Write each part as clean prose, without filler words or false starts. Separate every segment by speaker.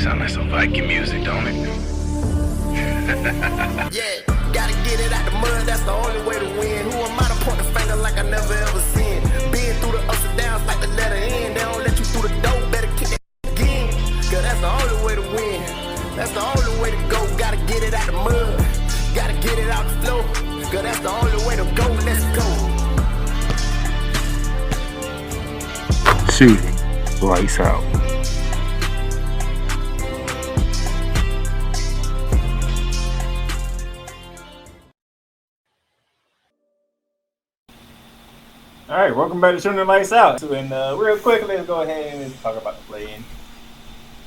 Speaker 1: Sound like some Viking music, don't it?
Speaker 2: Yeah, gotta get it out the mud, that's the only way to win. Who am I to point the finger like I never ever seen? Been through the ups and downs like the letter N. They don't let you through the door, better kick it again. Cause that's the only way to win. That's the only way to go. Gotta get it out the mud, gotta get it out the flow. Cause that's the only way to go, let's go.
Speaker 3: Shooting, lights out.
Speaker 4: All right, welcome back to Shooting Lights Out. And real quick, let's go ahead and talk about the play-in.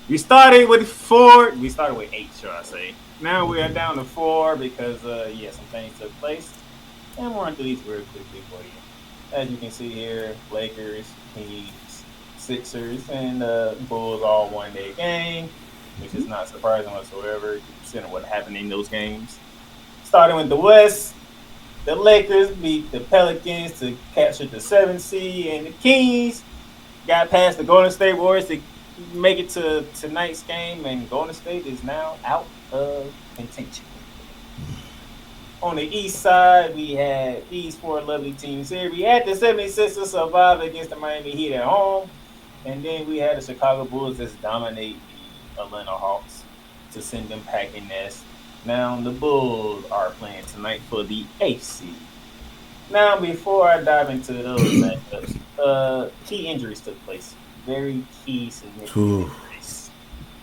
Speaker 4: We started with 4. We started with 8, should I say. Now we are down to 4 because, some things took place. And we'll run through these real quickly for you. As you can see here, Lakers, Knicks, Sixers, and Bulls all won their game, which is not surprising whatsoever, considering what happened in those games. Starting with the West, the Lakers beat the Pelicans to capture the 7th seed, and the Kings got past the Golden State Warriors to make it to tonight's game, and Golden State is now out of contention. On the East side, we had these 4 lovely teams here. We had the 76ers survive against the Miami Heat at home, and then we had the Chicago Bulls just dominate the Atlanta Hawks to send them packing nest. Now, the Bulls are playing tonight for the 8th seed. Now, before I dive into those matchups, key injuries took place. Very key, significant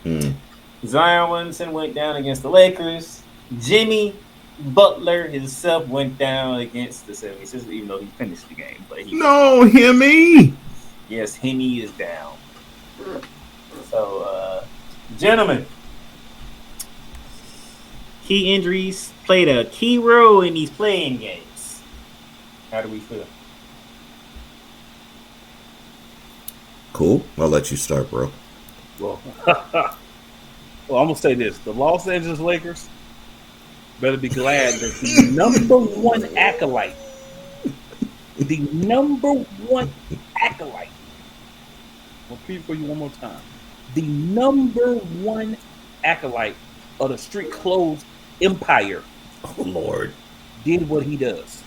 Speaker 4: injuries. Zion Williamson went down against the Lakers. Jimmy Butler himself went down against the 76ers, even though he finished the game. But
Speaker 3: Himmy!
Speaker 4: Yes, Himmy is down. So, gentlemen, key injuries played a key role in these playing games. How do we feel?
Speaker 5: Cool. I'll let you start, bro.
Speaker 3: Well, I'm going to say this. The Los Angeles Lakers better be glad that the number one acolyte, I'll repeat for you one more time. The number one acolyte of the street clothes empire,
Speaker 5: Oh, Lord.
Speaker 3: did what he does.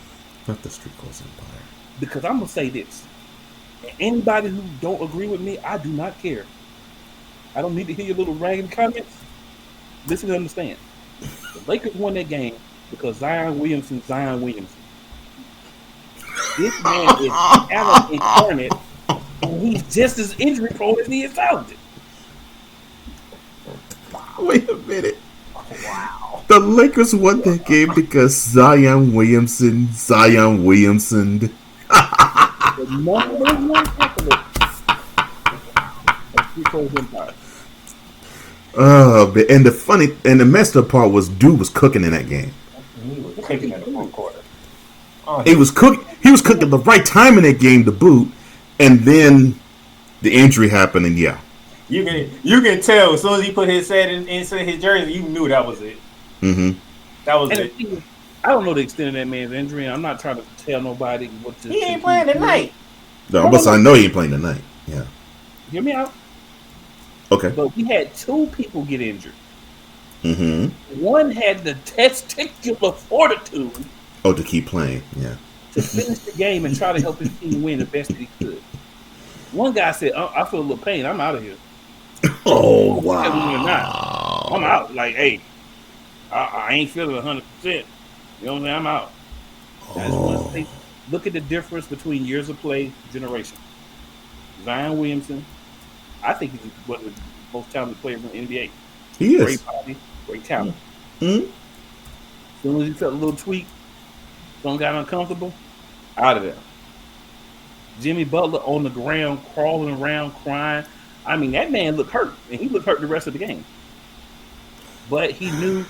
Speaker 5: Not the street clothes empire.
Speaker 3: Because I'm going to say this. Anybody who don't agree with me, I do not care. I don't need to hear your little ragged comments. Listen and understand. The Lakers won that game because Zion Williamson. This man is talent incarnate, and he's just as injury prone as he is talented.
Speaker 5: Wait a minute.
Speaker 3: Wow.
Speaker 5: The Lakers won that game because Zion Williamson.
Speaker 3: The number one tackler of street clothes empire.
Speaker 5: And the messed up part was dude was cooking in that game.
Speaker 4: He was cooking in the fourth quarter.
Speaker 5: He was cooking the right time in that game to boot, and then the injury happened, and yeah.
Speaker 4: You can tell as soon as he put his head inside his jersey, you knew that was it.
Speaker 5: Mm-hmm.
Speaker 4: That was
Speaker 3: And
Speaker 4: it.
Speaker 3: the thing is, I don't know the extent of that man's injury. And I'm not trying to tell nobody what to.
Speaker 4: He ain't playing tonight.
Speaker 5: No, but I know he ain't playing tonight. Yeah.
Speaker 3: Hear me out.
Speaker 5: Okay.
Speaker 3: But we had 2 people get injured.
Speaker 5: Mm-hmm.
Speaker 3: One had the testicular fortitude
Speaker 5: Oh, to keep playing. Yeah.
Speaker 3: to finish the game and try to help his team win the best that he could. One guy said, I feel a little pain. I'm out of here.
Speaker 5: Oh,
Speaker 3: wow. I'm out. Like, hey, I ain't feeling 100%. You know what I'm saying? I'm out. I just want to say, look at the difference between years of play, generation. Zion Williamson, I think he's one of the most talented players in the NBA.
Speaker 5: He is.
Speaker 3: Great body, great talent.
Speaker 5: Mm-hmm.
Speaker 3: As soon as he felt a little tweak, something got uncomfortable, out of there. Jimmy Butler on the ground, crawling around, crying. I mean, that man looked hurt, and he looked hurt the rest of the game. But he knew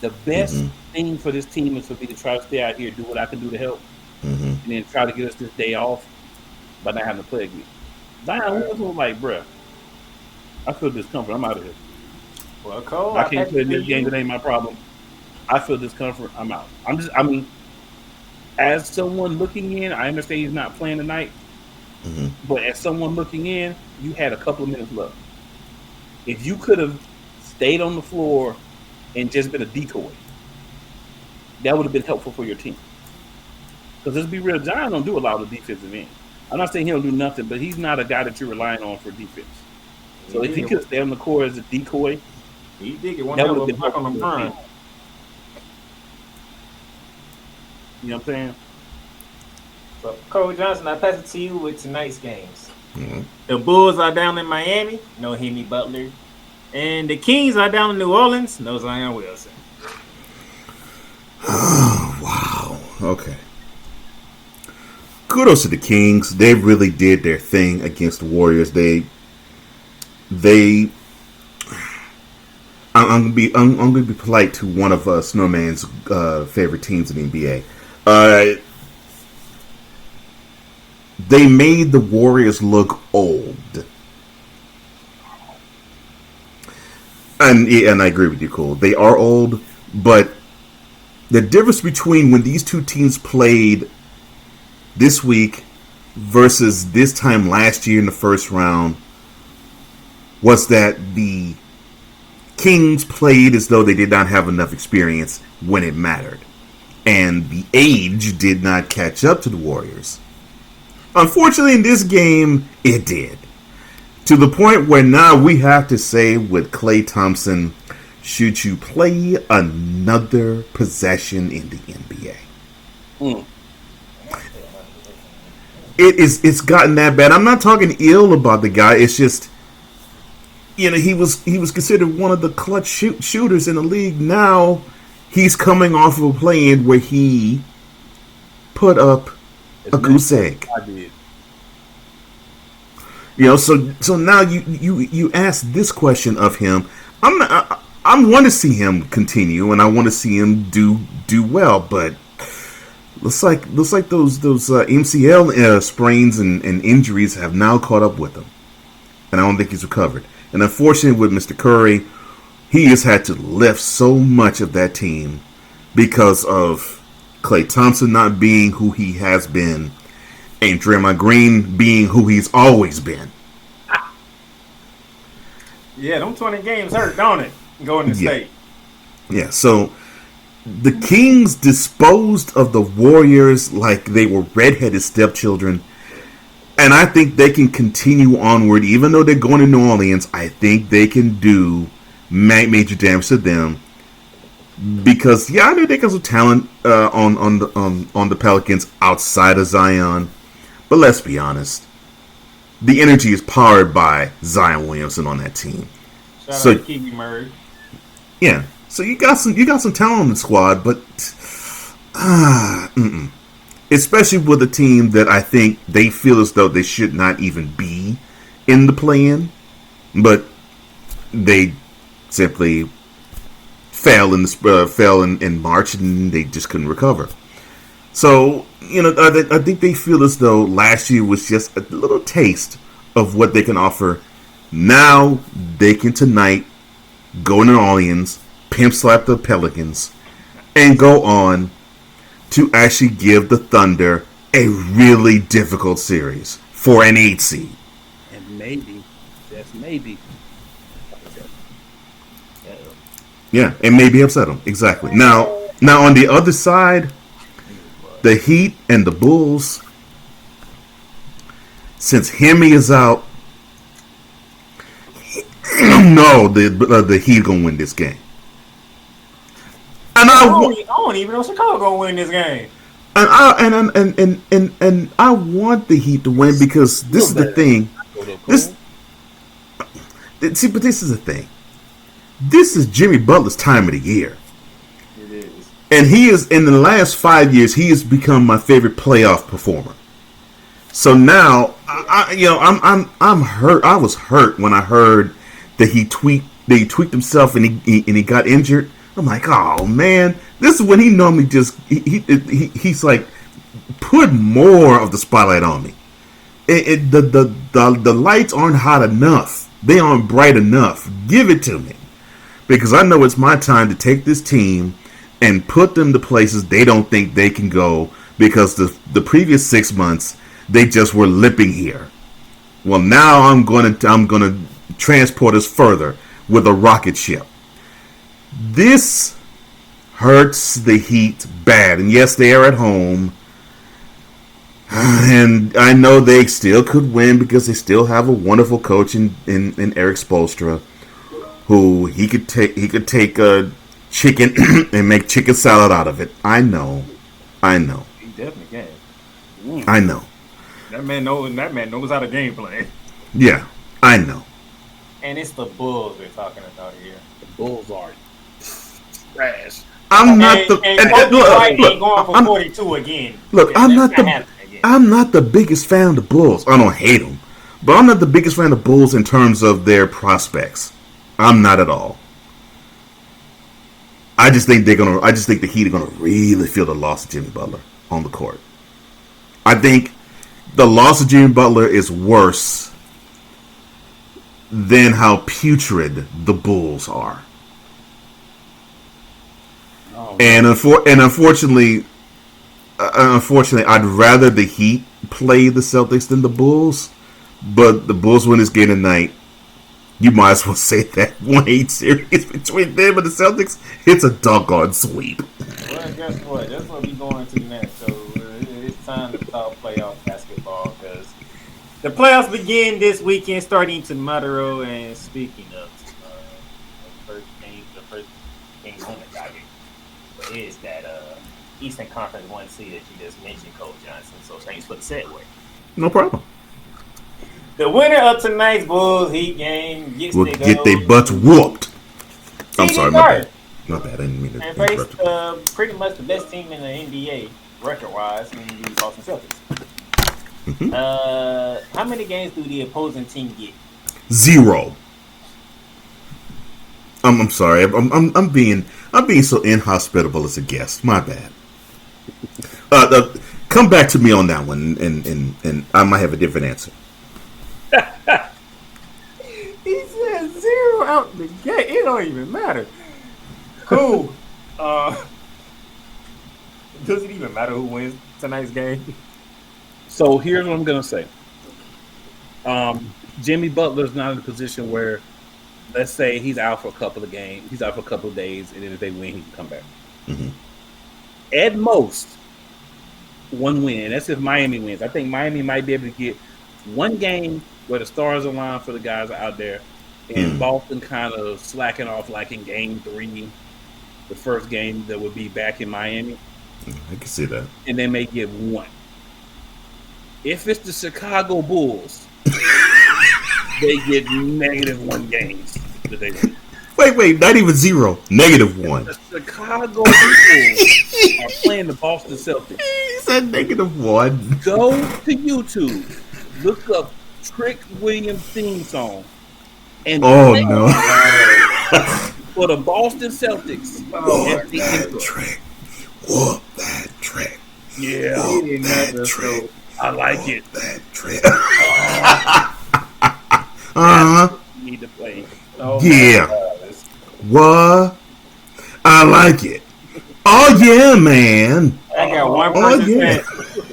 Speaker 3: the best thing for this team is for me to try to stay out here, do what I can do to help, and then try to get us this day off by not having to play again. Zion Williamson was like, bruh, I feel discomfort. I'm out of here.
Speaker 4: Well, Cole,
Speaker 3: I can't play in this game. That ain't my problem. I feel discomfort. I'm out. As someone looking in, I understand he's not playing tonight. But as someone looking in, you had a couple of minutes left. If you could have stayed on the floor and just been a decoy. That would have been helpful for your team. Because let's be real, Zion don't do a lot of defensive end. I'm not saying he don't do nothing, but he's not a guy that you're relying on for defense. So if he could stay on the court as a decoy,
Speaker 4: he did get one
Speaker 3: that
Speaker 4: hell
Speaker 3: would
Speaker 4: of
Speaker 3: have
Speaker 4: a
Speaker 3: been
Speaker 4: block on the front.
Speaker 3: You know what I'm saying?
Speaker 4: So, Cole Johnson, I pass it to you with tonight's games.
Speaker 5: Mhm.
Speaker 4: The Bulls are down in Miami, no Henry Butler. And the Kings are down in New Orleans, no Zion Wilson.
Speaker 5: Oh, wow. Okay. Kudos to the Kings. They really did their thing against the Warriors. I'm gonna be polite to one of Snowman's favorite teams in the NBA. They made the Warriors look old, and I agree with you, Cole. They are old, but the difference between when these two teams played this week versus this time last year in the first round was that the Kings played as though they did not have enough experience when it mattered. And the age did not catch up to the Warriors. Unfortunately, in this game, it did. To the point where now we have to say with Klay Thompson, should you play another possession in the NBA? It's gotten that bad. I'm not talking ill about the guy. It's just, he was considered one of the clutch shooters in the league. Now he's coming off of a play-in where he put up a goose egg.
Speaker 3: I did.
Speaker 5: So now you ask this question of him. I want to see him continue, and I want to see him do well, but looks like those MCL sprains and injuries have now caught up with him, and I don't think he's recovered. And unfortunately, with Mr. Curry, he has had to lift so much of that team because of Klay Thompson not being who he has been, and Draymond Green being who he's always been.
Speaker 4: Yeah, them 20 games hurt, don't it? Going to state.
Speaker 5: Yeah, so the Kings disposed of the Warriors like they were redheaded stepchildren. And I think they can continue onward. Even though they're going to New Orleans, I think they can do major damage to them. Because, I know they got some talent on the Pelicans outside of Zion. But let's be honest. The energy is powered by Zion Williamson on that team.
Speaker 4: Shout out to Kiwi Murray.
Speaker 5: Yeah. So you got some talent on the squad, but especially with a team that I think they feel as though they should not even be in the play-in, but they simply fell in March and they just couldn't recover. So I think they feel as though last year was just a little taste of what they can offer. Now they can tonight go to New Orleans, pimp slap the Pelicans, and go on to actually give the Thunder a really difficult series for an 8 seed.
Speaker 3: And maybe, just maybe.
Speaker 5: Yeah, and maybe upset them. Exactly. Now on the other side, the Heat and the Bulls, since Hemi is out, no, the Heat gonna win this game. And
Speaker 4: I don't even know Chicago gonna win this game.
Speaker 5: And I want the Heat to win because this is the thing. But this is the thing. This is Jimmy Butler's time of the year.
Speaker 4: It is.
Speaker 5: And he is, in the last 5 years, he has become my favorite playoff performer. So now, I'm hurt. I was hurt when I heard that he tweaked himself and he got injured. I'm like, oh man, this is when he normally just he's like, put more of the spotlight on me. The lights aren't hot enough. They aren't bright enough. Give it to me, because I know it's my time to take this team and put them to places they don't think they can go, because the previous 6 months they just were limping here. Well, now I'm gonna transport us further with a rocket ship. This hurts the Heat bad. And yes, they are at home. And I know they still could win because they still have a wonderful coach in Eric Spoelstra, who he could take a chicken and make chicken salad out of it. I know.
Speaker 4: He definitely can.
Speaker 5: I know.
Speaker 4: That man knows how to game plan.
Speaker 5: Yeah, I know.
Speaker 4: And it's the Bulls we're talking about here.
Speaker 3: The Bulls are trash.
Speaker 5: I'm not
Speaker 4: and,
Speaker 5: the
Speaker 4: and Kobe White ain't going for 42 again.
Speaker 5: Look,
Speaker 4: Yeah,
Speaker 5: I'm not the biggest fan of the Bulls. I don't hate them, but I'm not the biggest fan of the Bulls in terms of their prospects. I'm not at all. I just think the Heat are gonna really feel the loss of Jimmy Butler on the court. I think the loss of Jimmy Butler is worse than how putrid the Bulls are.
Speaker 3: Oh,
Speaker 5: And unfortunately, I'd rather the Heat play the Celtics than the Bulls. But the Bulls win this game tonight. You might as well say that 1-8 series between them and the Celtics, it's a doggone sweep.
Speaker 4: Well, guess what? That's what we're going to next. So it's time to talk playoff basketball because the playoffs begin this weekend, starting tomorrow. And speaking of the first game on the docket is that Eastern Conference 1 seed that you just mentioned, Cole Johnson. So thanks for the segue.
Speaker 5: No problem.
Speaker 4: The winner of tonight's Bulls Heat game gets
Speaker 5: We'll
Speaker 4: to
Speaker 5: get
Speaker 4: go
Speaker 5: their butts whooped. I'm sorry, my
Speaker 4: Garden
Speaker 5: bad. My bad. I didn't mean to
Speaker 4: and
Speaker 5: interrupt
Speaker 4: face
Speaker 5: you.
Speaker 4: pretty much the best team in the NBA record-wise in the Boston Celtics. How many games do the opposing team get?
Speaker 5: 0. I'm sorry. I'm being so inhospitable as a guest. My bad. Come back to me on that one, and I might have a different answer.
Speaker 4: He said 0 out the gate. It don't even matter. Cool. Does it even matter who wins tonight's game?
Speaker 3: So here's what I'm gonna say. Jimmy Butler's not in a position where, let's say, he's out for a couple of games, he's out for a couple of days, and then if they win, he can come back.
Speaker 5: Mm-hmm.
Speaker 3: At most, 1 win. That's if Miami wins. I think Miami might be able to get 1 game where the stars align for the guys out there, and Boston kind of slacking off like in game 3, the first game that would be back in Miami.
Speaker 5: I can see that.
Speaker 3: And they may get 1. If it's the Chicago Bulls, they get -1 games that they win.
Speaker 5: Wait, not even 0. -1.
Speaker 3: The Chicago Bulls are playing the Boston Celtics.
Speaker 5: He said -1.
Speaker 3: Go to YouTube, look up Trick Williams theme song, and
Speaker 5: Oh no!
Speaker 3: for the Boston Celtics. At the intro.
Speaker 5: Trick. Whoop that trick.
Speaker 3: Yeah,
Speaker 5: That trick.
Speaker 3: I like it.
Speaker 5: That trick. Uh-huh.
Speaker 3: You need to play.
Speaker 5: Yeah. What? I like it. Oh yeah, man.
Speaker 4: I got one person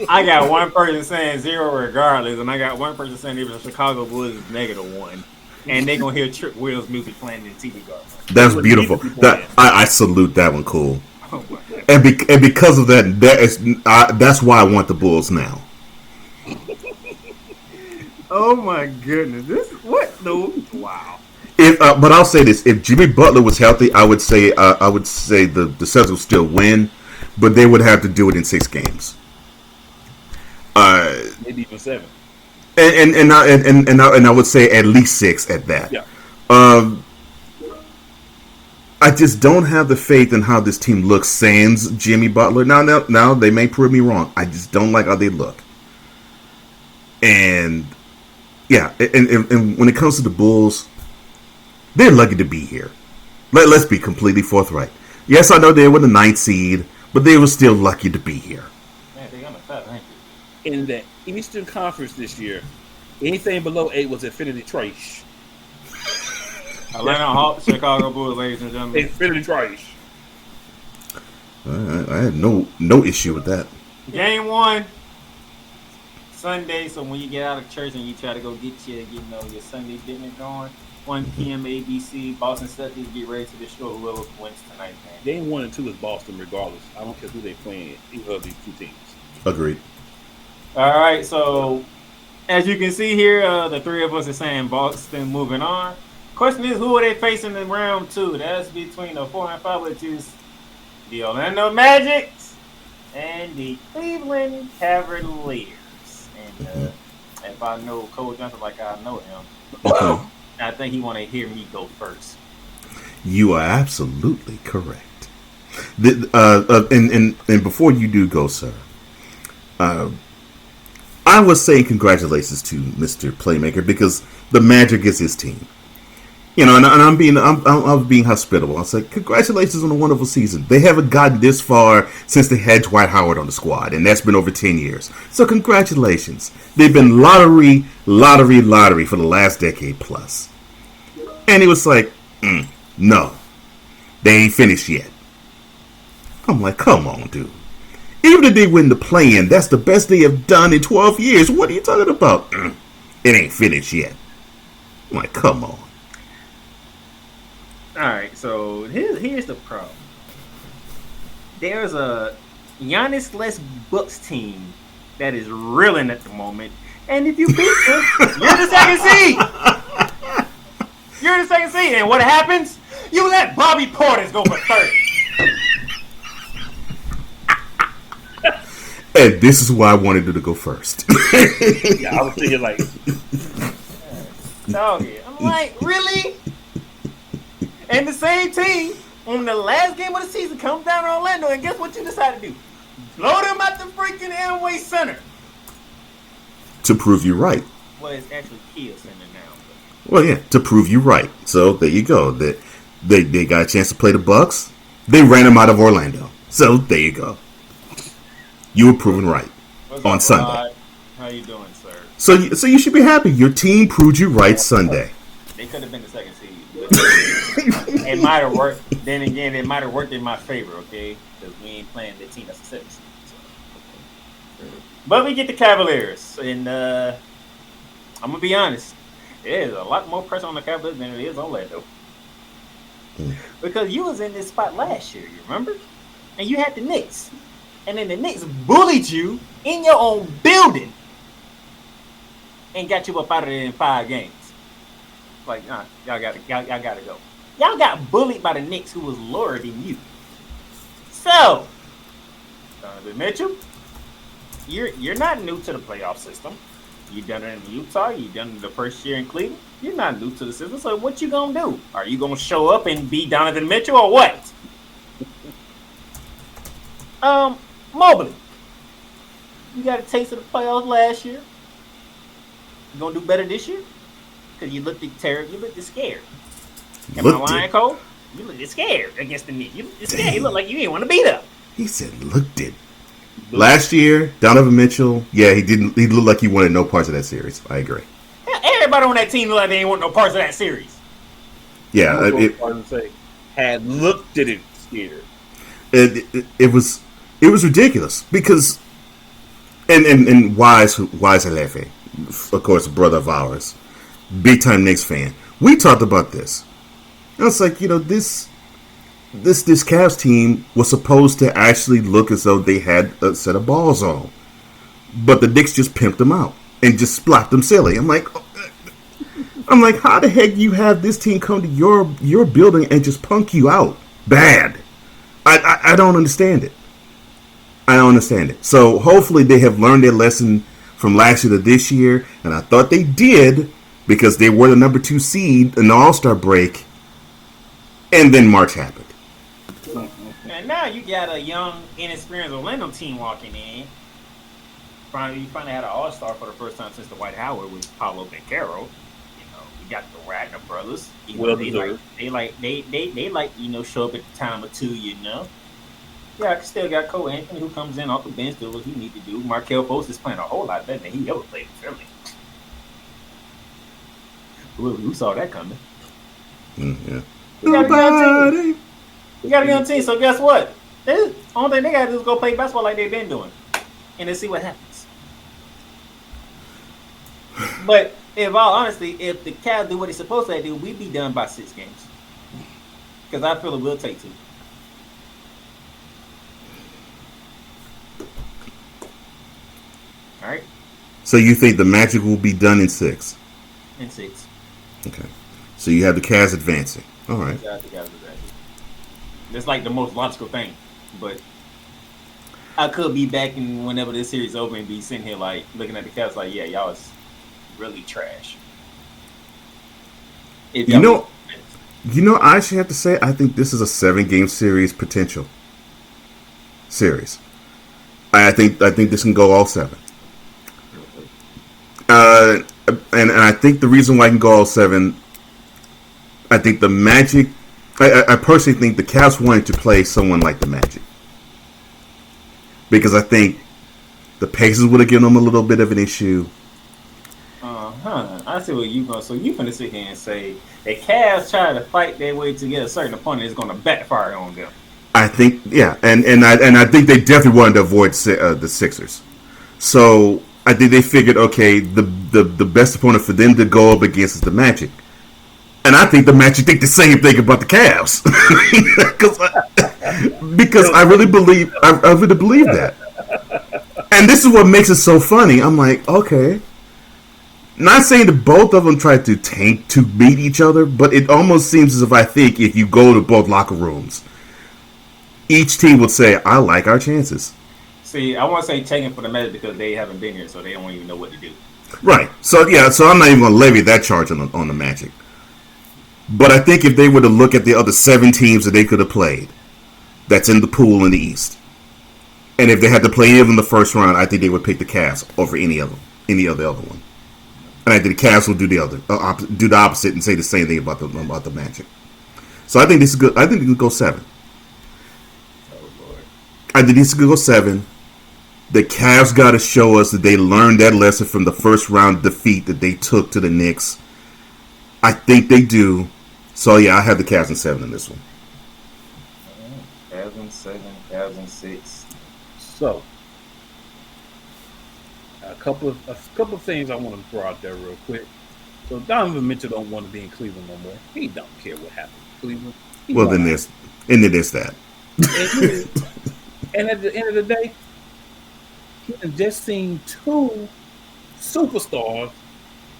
Speaker 4: I got one person saying 0 regardless, and I got one person saying even the Chicago Bulls is -1, and they gonna hear Trick Wills music playing in the TV guard.
Speaker 5: That's beautiful. That I salute that one. Cool.
Speaker 4: Oh my God.
Speaker 5: And because of that, that's why I want the Bulls now.
Speaker 4: Oh my goodness! Wow.
Speaker 5: But I'll say this: if Jimmy Butler was healthy, I would say the Celtics would still win, but they would have to do it in 6 games.
Speaker 3: Maybe even 7.
Speaker 5: And I would say at least 6 at that.
Speaker 3: Yeah.
Speaker 5: I just don't have the faith in how this team looks sans Jimmy Butler. Now they may prove me wrong. I just don't like how they look. And yeah, and when it comes to the Bulls, they're lucky to be here. Let's be completely forthright. Yes, I know they were the 9th seed, but they were still lucky to be here.
Speaker 4: Man, they got a 500.
Speaker 3: In the Eastern Conference this year, anything below 8 was infinity trash.
Speaker 4: Atlanta Hawks, Chicago Bulls, ladies and gentlemen.
Speaker 3: Infinity trash.
Speaker 5: I had no issue with that.
Speaker 4: Game 1, Sunday. So when you get out of church and you try to go get your Sunday dinner going, 1 p.m. ABC. Boston Celtics get ready to destroy whoever wins tonight, man.
Speaker 3: Game 1 and 2 is Boston, regardless. I don't care who they playing. Either of these two teams.
Speaker 5: Agreed.
Speaker 4: All right, so as you can see here, the three of us are saying Boston moving on. Question is, who are they facing in round 2? That's between the 4 and 5, which is the Orlando Magic and the Cleveland Cavaliers. And if I know Cole Johnson like I know him, I think he want to hear me go first.
Speaker 5: You are absolutely correct. And before you do go, sir, I was saying congratulations to Mr. Playmaker because the Magic is his team. You know, and I'm being hospitable. I said, congratulations on a wonderful season. They haven't gotten this far since they had Dwight Howard on the squad, and that's been over 10 years. So congratulations. They've been lottery for the last decade plus. And he was like, no, they ain't finished yet. I'm like, come on, dude. Even if they win the play-in, that's the best they have done in 12 years. What are you talking about? It ain't finished yet. I'm like, come on.
Speaker 4: All right, so here's the problem. There's a Giannis less Bucks team that is reeling at the moment, and if you beat them, you're the second seed. You're the second seed, and what happens? You let Bobby Portis go for 30.
Speaker 5: And this is why I wanted you to go first.
Speaker 3: Yeah, I was thinking like,
Speaker 4: Doggy. I'm like, really? And the same team on the last game of the season comes down to Orlando, and guess what you decide to do? Blow them out the freaking Amway Center.
Speaker 5: To prove you right.
Speaker 4: Well, it's actually Kia Center now.
Speaker 5: Well, yeah, to prove you right. So there you go. They got a chance to play the Bucks. They ran them out of Orlando. So there you go. You were proven right on Sunday.
Speaker 4: How you doing, sir?
Speaker 5: So you should be happy. Your team proved you right Sunday.
Speaker 4: They could have been the second seed. It might have worked. Then again, it might have worked in my favor, okay? Because we ain't playing the team that's the second seed. So. But we get the Cavaliers, and I'm gonna be honest. There's a lot more pressure on the Cavaliers than it is on Orlando. Because you was in this spot last year, you remember? And you had the Knicks. And then the Knicks bullied you in your own building and got you up out of there in 5 games. Like, nah, y'all gotta go. Y'all got bullied by the Knicks, who was lower than you. So, Donovan Mitchell, you're not new to the playoff system. You done it in Utah. You done it the first year in Cleveland. You're not new to the system. So what you gonna do? Are you gonna show up and be Donovan Mitchell or what? Mobley, you got a taste of the playoffs last year. You gonna do better this year? Because you looked terrible. You looked scared. Am I lying, Cole? You looked scared against the Knicks. You looked scared. You looked like you didn't want to beat up.
Speaker 5: He said, looked it. Last year, Donovan Mitchell, yeah, he looked like he wanted no parts of that series. I agree.
Speaker 4: Yeah, everybody on that team looked like they didn't want no parts of that series.
Speaker 5: Yeah,
Speaker 3: had looked at it scared.
Speaker 5: It was ridiculous because, and Wise Alefe, of course, a brother of ours, big time Knicks fan. We talked about this. And it's like, this Cavs team was supposed to actually look as though they had a set of balls on, but the Knicks just pimped them out and just splocked them silly. I'm like, how the heck you have this team come to your building and just punk you out bad? I don't understand it. I don't understand it. So hopefully they have learned their lesson from last year to this year, and I thought they did because they were the number 2 seed in the All-Star break, and then March happened.
Speaker 4: And now you got a young, inexperienced Orlando team walking in. You finally had an All-Star for the first time since the Dwight Howard with Paolo Banchero. You got the Wagner brothers. They show up at the time or two. Yeah, I still got Cole Anthony who comes in off the bench, does what he need to do. Markelle Fultz is playing a whole lot better than he ever played in Philly. Who saw that coming?
Speaker 5: Yeah.
Speaker 4: You got a young team, so guess what? The only thing they got to do is go play basketball like they've been doing, and then see what happens. But In all honesty, if the Cavs do what they're supposed to do, we'd be done by 6 games. Because I feel it will take 2. All right.
Speaker 5: So you think the Magic will be done in 6?
Speaker 4: In 6.
Speaker 5: Okay. So you have the Cavs advancing. All right.
Speaker 4: Yeah, I think I was right. That's like the most logical thing. But I could be back in whenever this series over and be sitting here like looking at the Cavs like, yeah, y'all is really trash. If
Speaker 5: You know, I actually have to say, I think this is a 7-game series potential series. I think this can go all 7. And I think the reason why I can go all 7, I think the Magic. I personally think the Cavs wanted to play someone like the Magic because I think the Pacers would have given them a little bit of an issue.
Speaker 4: I see what you going. So you finna sit here and say the Cavs try to fight their way to get a certain opponent is going to backfire on them.
Speaker 5: I think, yeah, and I think they definitely wanted to avoid the Sixers. So I think they figured, okay, the best opponent for them to go up against is the Magic. And I think the Magic think the same thing about the Cavs. because I really believe that. And this is what makes it so funny. I'm like, okay. Not saying that both of them tried to tank to beat each other, but it almost seems as if you go to both locker rooms, each team would say, I like our chances.
Speaker 4: See, I want to say taking for the Magic because they haven't been here, so they don't even know what to do.
Speaker 5: Right. So, yeah, so I'm not even going to levy that charge on the Magic. But I think if they were to look at the other 7 teams that they could have played, that's in the pool in the East, and if they had to play any of them in the first round, I think they would pick the Cavs over any other one. And I think the Cavs will do the opposite and say the same thing about the Magic. So I think this is good. I think they can go 7.
Speaker 4: Oh Lord!
Speaker 5: I think this could go 7. The Cavs got to show us that they learned that lesson from the first round defeat that they took to the Knicks. I think they do. So yeah, I have the Cavs in 7 in this one.
Speaker 4: Cavs in 7, Cavs in 6.
Speaker 3: So, a couple of things I want to throw out there real quick. So Donovan Mitchell don't want to be in Cleveland no more. He don't care what happened in Cleveland.
Speaker 5: Well, then there's that.
Speaker 3: And at the end of the day, he has just seen 2 superstars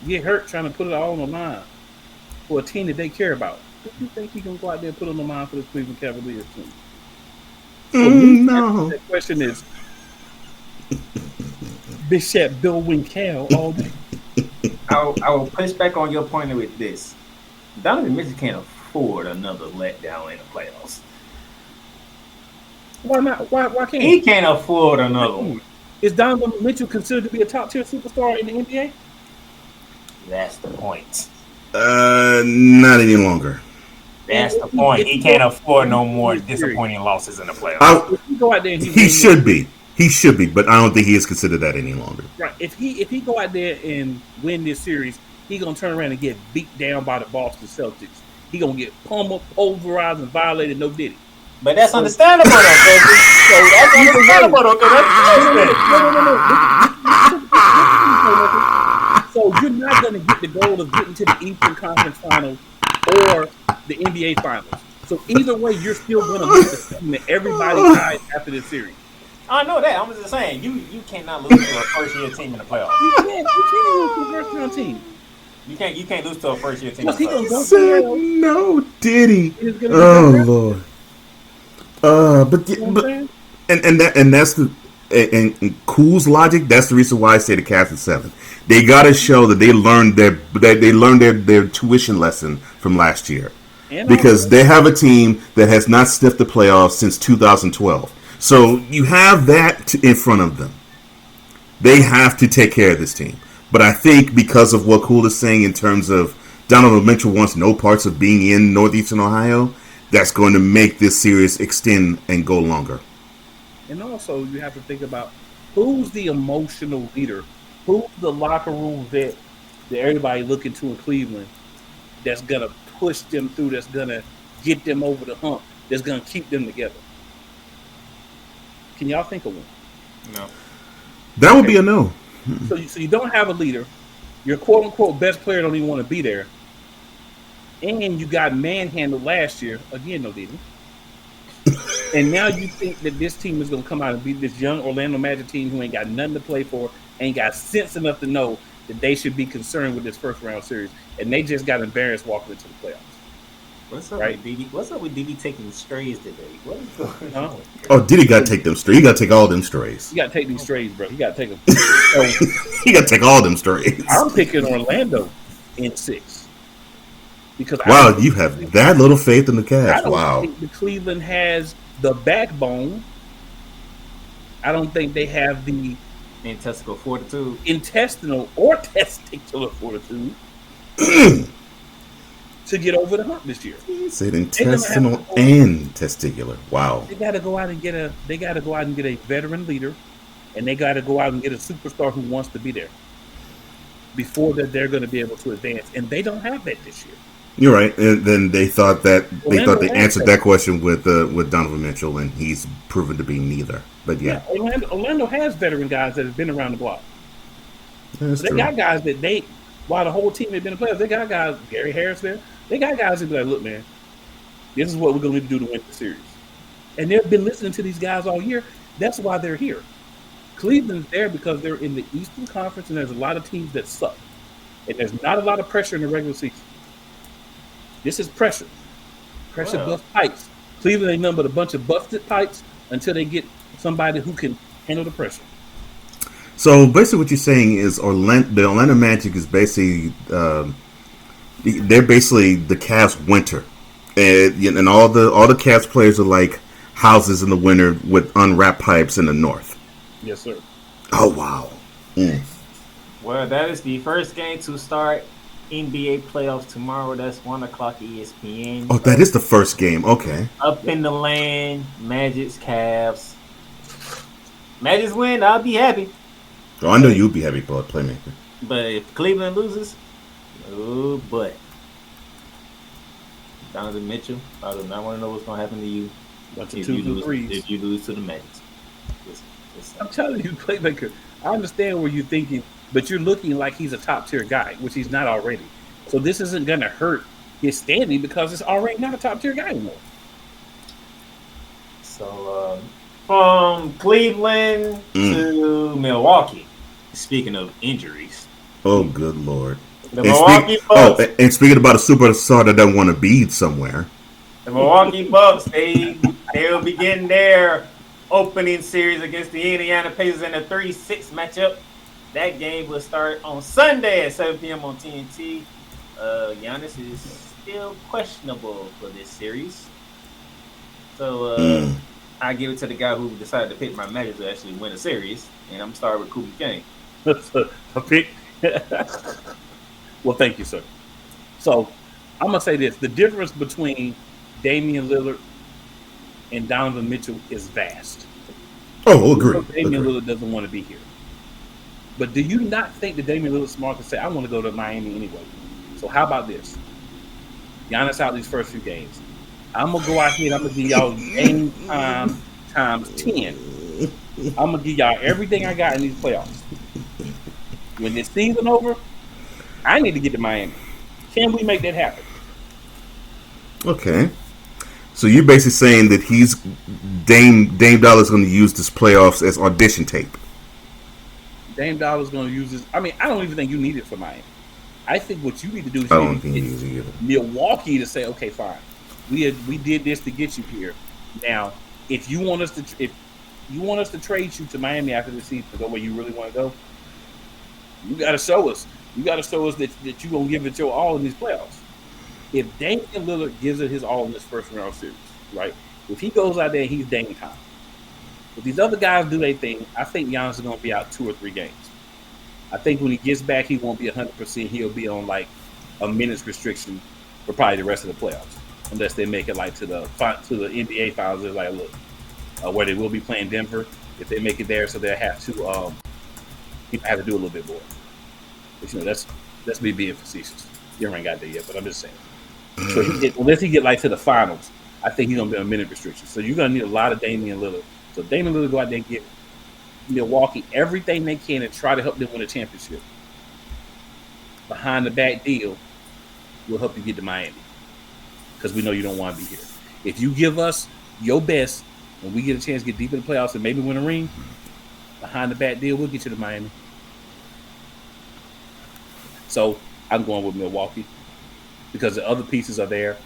Speaker 3: get hurt trying to put it all on the line for a team that they care about. Do you think he can go out there and put on the line for this Cleveland Cavaliers team?
Speaker 5: No.
Speaker 3: The question is, Bishop Bill Winkle all day.
Speaker 4: I will push back on your point with this. Donovan Mitchell can't afford another letdown in the playoffs.
Speaker 3: Why not? Why can't
Speaker 4: he? Can't afford another one.
Speaker 3: Is Donovan Mitchell considered to be a top-tier superstar in the NBA?
Speaker 4: That's the point.
Speaker 5: Not any longer.
Speaker 4: That's the point. He can't afford no more disappointing losses in the playoffs.
Speaker 3: If he go out there and
Speaker 5: he should be. He should be, but I don't think he is considered that any longer.
Speaker 3: Right. If he go out there and win this series, he gonna turn around and get beat down by the Boston Celtics. He gonna get pummeled, pulverized, and violated. No diddy.
Speaker 4: But that's understandable, though. So that's understandable, though.
Speaker 3: So you're not gonna get the goal of getting to the Eastern Conference Finals or the NBA Finals. So either way, you're still gonna lose the team that everybody ties after this series.
Speaker 4: I know that. I'm just saying, you cannot lose to a first-year team in the playoffs.
Speaker 3: You can't lose to a first-round team.
Speaker 4: You can't lose to a first-year team in the
Speaker 5: playoffs. Said no, Diddy.
Speaker 3: Oh
Speaker 5: Lord. And that's the and Cool's logic. That's the reason why I say the Cavs in 7. They got to show that they learned their tuition lesson from last year, because they have a team that has not sniffed the playoffs since 2012. So you have that in front of them. They have to take care of this team. But I think because of what Cool is saying in terms of Donovan Mitchell wants no parts of being in Northeastern Ohio, that's going to make this series extend and go longer.
Speaker 3: And also, you have to think about who's the emotional leader, who's the locker room vet that everybody looking to in Cleveland that's going to push them through, that's going to get them over the hump, that's going to keep them together. Can y'all think of one?
Speaker 4: No.
Speaker 5: That would be a no.
Speaker 3: So you don't have a leader. Your quote unquote best player don't even want to be there. And you got manhandled last year. Again, no didn't. And now you think that this team is going to come out and beat this young Orlando Magic team who ain't got nothing to play for, ain't got sense enough to know that they should be concerned with this first round series. And they just got embarrassed walking into the playoffs.
Speaker 4: What's up with DD? What's up with DD taking strays today? What is going on?
Speaker 5: Oh, Diddy got to take them strays. He got to take all them strays.
Speaker 3: You got to take these strays, bro. You got to take them. So,
Speaker 5: He got to take all them strays.
Speaker 3: I'm picking Orlando in 6. Because
Speaker 5: Wow, you have that little faith in the
Speaker 3: I
Speaker 5: Cavs.
Speaker 3: don't
Speaker 5: Wow.
Speaker 3: think the Cleveland has the backbone. I don't think they have the
Speaker 4: Intestinal fortitude.
Speaker 3: intestinal or testicular fortitude to get over the hump this year.
Speaker 5: He said intestinal and testicular. Wow.
Speaker 3: They got to go out and get a. They got to go out and get a veteran leader, and they got to go out and get a superstar who wants to be there. Before that, they're going to be able to advance, and they don't have that this year.
Speaker 5: You're right. And then they thought they
Speaker 3: Orlando
Speaker 5: answered that question with Donovan Mitchell, and he's proven to be neither. But yeah,
Speaker 3: Orlando has veteran guys that have been around the block.
Speaker 5: that's
Speaker 3: They
Speaker 5: true.
Speaker 3: got guys that while the whole team had been in the playoffs, they got guys, Gary Harris there. They got guys that be like, look, man, this is what we're going to need to do to win the series. And they've been listening to these guys all year. That's why they're here. Cleveland's there because they're in the Eastern Conference, and there's a lot of teams that suck. And there's not a lot of pressure in the regular season. This is pressure. Pressure busts pipes. Cleveland ain't nothing but a bunch of busted pipes until they get somebody who can handle the pressure.
Speaker 5: So basically, what you're saying is the Orlando Magic is basically they're basically the Cavs' winter, and all the Cavs players are like houses in the winter with unwrapped pipes in the north.
Speaker 3: Yes, sir.
Speaker 5: Oh wow!
Speaker 4: Well, that is the first game to start NBA playoffs tomorrow. That's 1:00 ESPN.
Speaker 5: Oh, that is the first game. Okay.
Speaker 4: Up in the land, Magic's Cavs. Magic's win, I'll be happy.
Speaker 5: Oh, I know you'll be happy about Playmaker.
Speaker 4: But if Cleveland loses, oh boy. Donovan Mitchell, I do not want to know what's going to happen to you
Speaker 3: Bunch of
Speaker 4: if
Speaker 3: 2s
Speaker 4: you
Speaker 3: and
Speaker 4: lose
Speaker 3: 3s.
Speaker 4: if you lose to the Magic.
Speaker 3: I'm telling you, Playmaker, I understand where you're thinking, but you're looking like he's a top-tier guy, which he's not already. So this isn't going to hurt his standing because it's already not a top-tier guy anymore.
Speaker 4: So, from Cleveland to Milwaukee, speaking of injuries,
Speaker 5: Oh, good lord!
Speaker 4: the Milwaukee Bucks,
Speaker 5: and speaking about a superstar that doesn't want to be somewhere.
Speaker 4: the Milwaukee Bucks, they'll begin their opening series against the Indiana Pacers in a 3-6 matchup. That game will start on Sunday at 7 p.m. on TNT. Giannis is still questionable for this series. So I give it to the guy who decided to pick my Magic to actually win a series. And I'm starting with Kobe King.
Speaker 3: A pick. Well, thank you, sir. So I'm going to say this. The difference between Damian Lillard and Donovan Mitchell is vast.
Speaker 5: Oh, agree.
Speaker 3: Damian Lillard doesn't want to be here. But do you not think that Damian Lillard's smart to say, I want to go to Miami anyway? So how about this? Giannis out these first few games. I'm going to go out here and I'm going to give y'all game time times 10. I'm going to give y'all everything I got in these playoffs. When this season over, I need to get to Miami. Can we make that happen?
Speaker 5: Okay. So you're basically saying that Dame Dollar's going to use this playoffs as audition tape.
Speaker 3: Dame Dollar's going to use this. I mean, I don't even think you need it for Miami. I think what you need to do is
Speaker 5: I
Speaker 3: you
Speaker 5: don't
Speaker 3: need
Speaker 5: think
Speaker 3: to
Speaker 5: he
Speaker 3: get
Speaker 5: uses it either.
Speaker 3: Milwaukee to say, okay, fine. We did this to get you here. Now, if you want us to trade you to Miami after the season to go where you really want to go, you got to show us. You got to show us that you're going to give it your all in these playoffs. If Damian Lillard gives it his all in this first round series, right? If he goes out there and he's Dame time. If these other guys do their thing, I think Giannis is going to be out 2 or 3 games. I think when he gets back, he won't be 100%. He'll be on like a minutes restriction for probably the rest of the playoffs, unless they make it like to the NBA finals. They're like, look, where they will be playing Denver. If they make it there, so they'll have to do a little bit more. But, that's me being facetious. You ain't got there yet, but I'm just saying. So unless he get like to the finals, I think he's gonna be on minute restriction. So you're gonna need a lot of Damian Lillard. So Damian Lillard go out there and get Milwaukee everything they can and try to help them win a championship. behind the back deal will help you get to Miami because we know you don't want to be here. If you give us your best and we get a chance to get deep in the playoffs and maybe win a ring, behind the back deal, we'll get you to Miami. So I'm going with Milwaukee because the other pieces are there.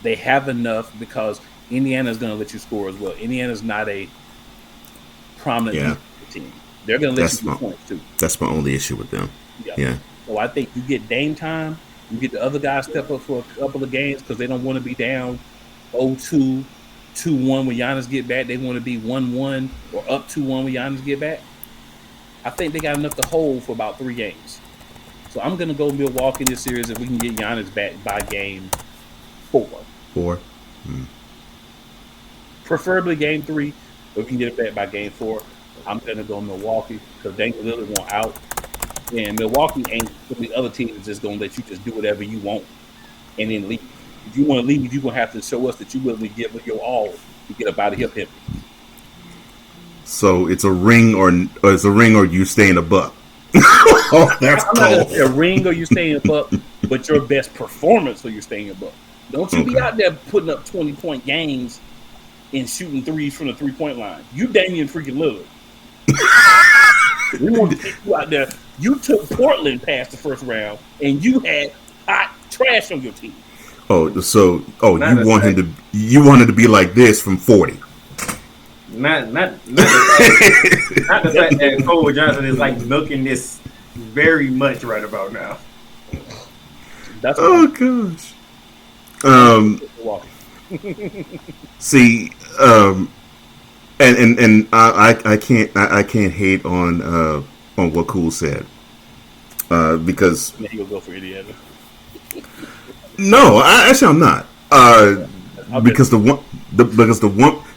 Speaker 3: They have enough because Indiana's going to let you score as well. Indiana's not a prominent team. They're going to let you get points too.
Speaker 5: That's my only issue with them. Yeah.
Speaker 3: So I think you get Dame time. You get the other guys step up for a couple of games because they don't want to be down 0-2, 2-1 when Giannis get back. They want to be 1-1 or up 2-1 when Giannis get back. I think they got enough to hold for about 3 games. So I'm going to go Milwaukee this series if we can get Giannis back by game 4.
Speaker 5: 4.
Speaker 3: Preferably game 3, but if we can get it back by game 4. I'm going to go Milwaukee because Damian Lillard want out. And Milwaukee ain't the other team is just going to let you just do whatever you want and then leave. If you want to leave, you're going to have to show us that you're willing to give it your all to get up out of here, pimping.
Speaker 5: So it's a ring or you stay in a buck. Oh, that's
Speaker 3: I'm not going to say a ring or you stay in a buck, but your best performance or you stay in a buck. Don't you be out there putting up 20-point games and shooting threes from the 3-point line. You Damian freaking Lillard. We want to get you out there. You took Portland past the first round, and you had hot trash on your team.
Speaker 5: You want him to be like this from 40.
Speaker 4: Not the fact that Cole Johnson is like milking this very much right about now.
Speaker 3: That's
Speaker 5: gosh. See, and I can't hate on what Cool said because
Speaker 3: he'll go for Indiana.
Speaker 5: No, I'm not. Because the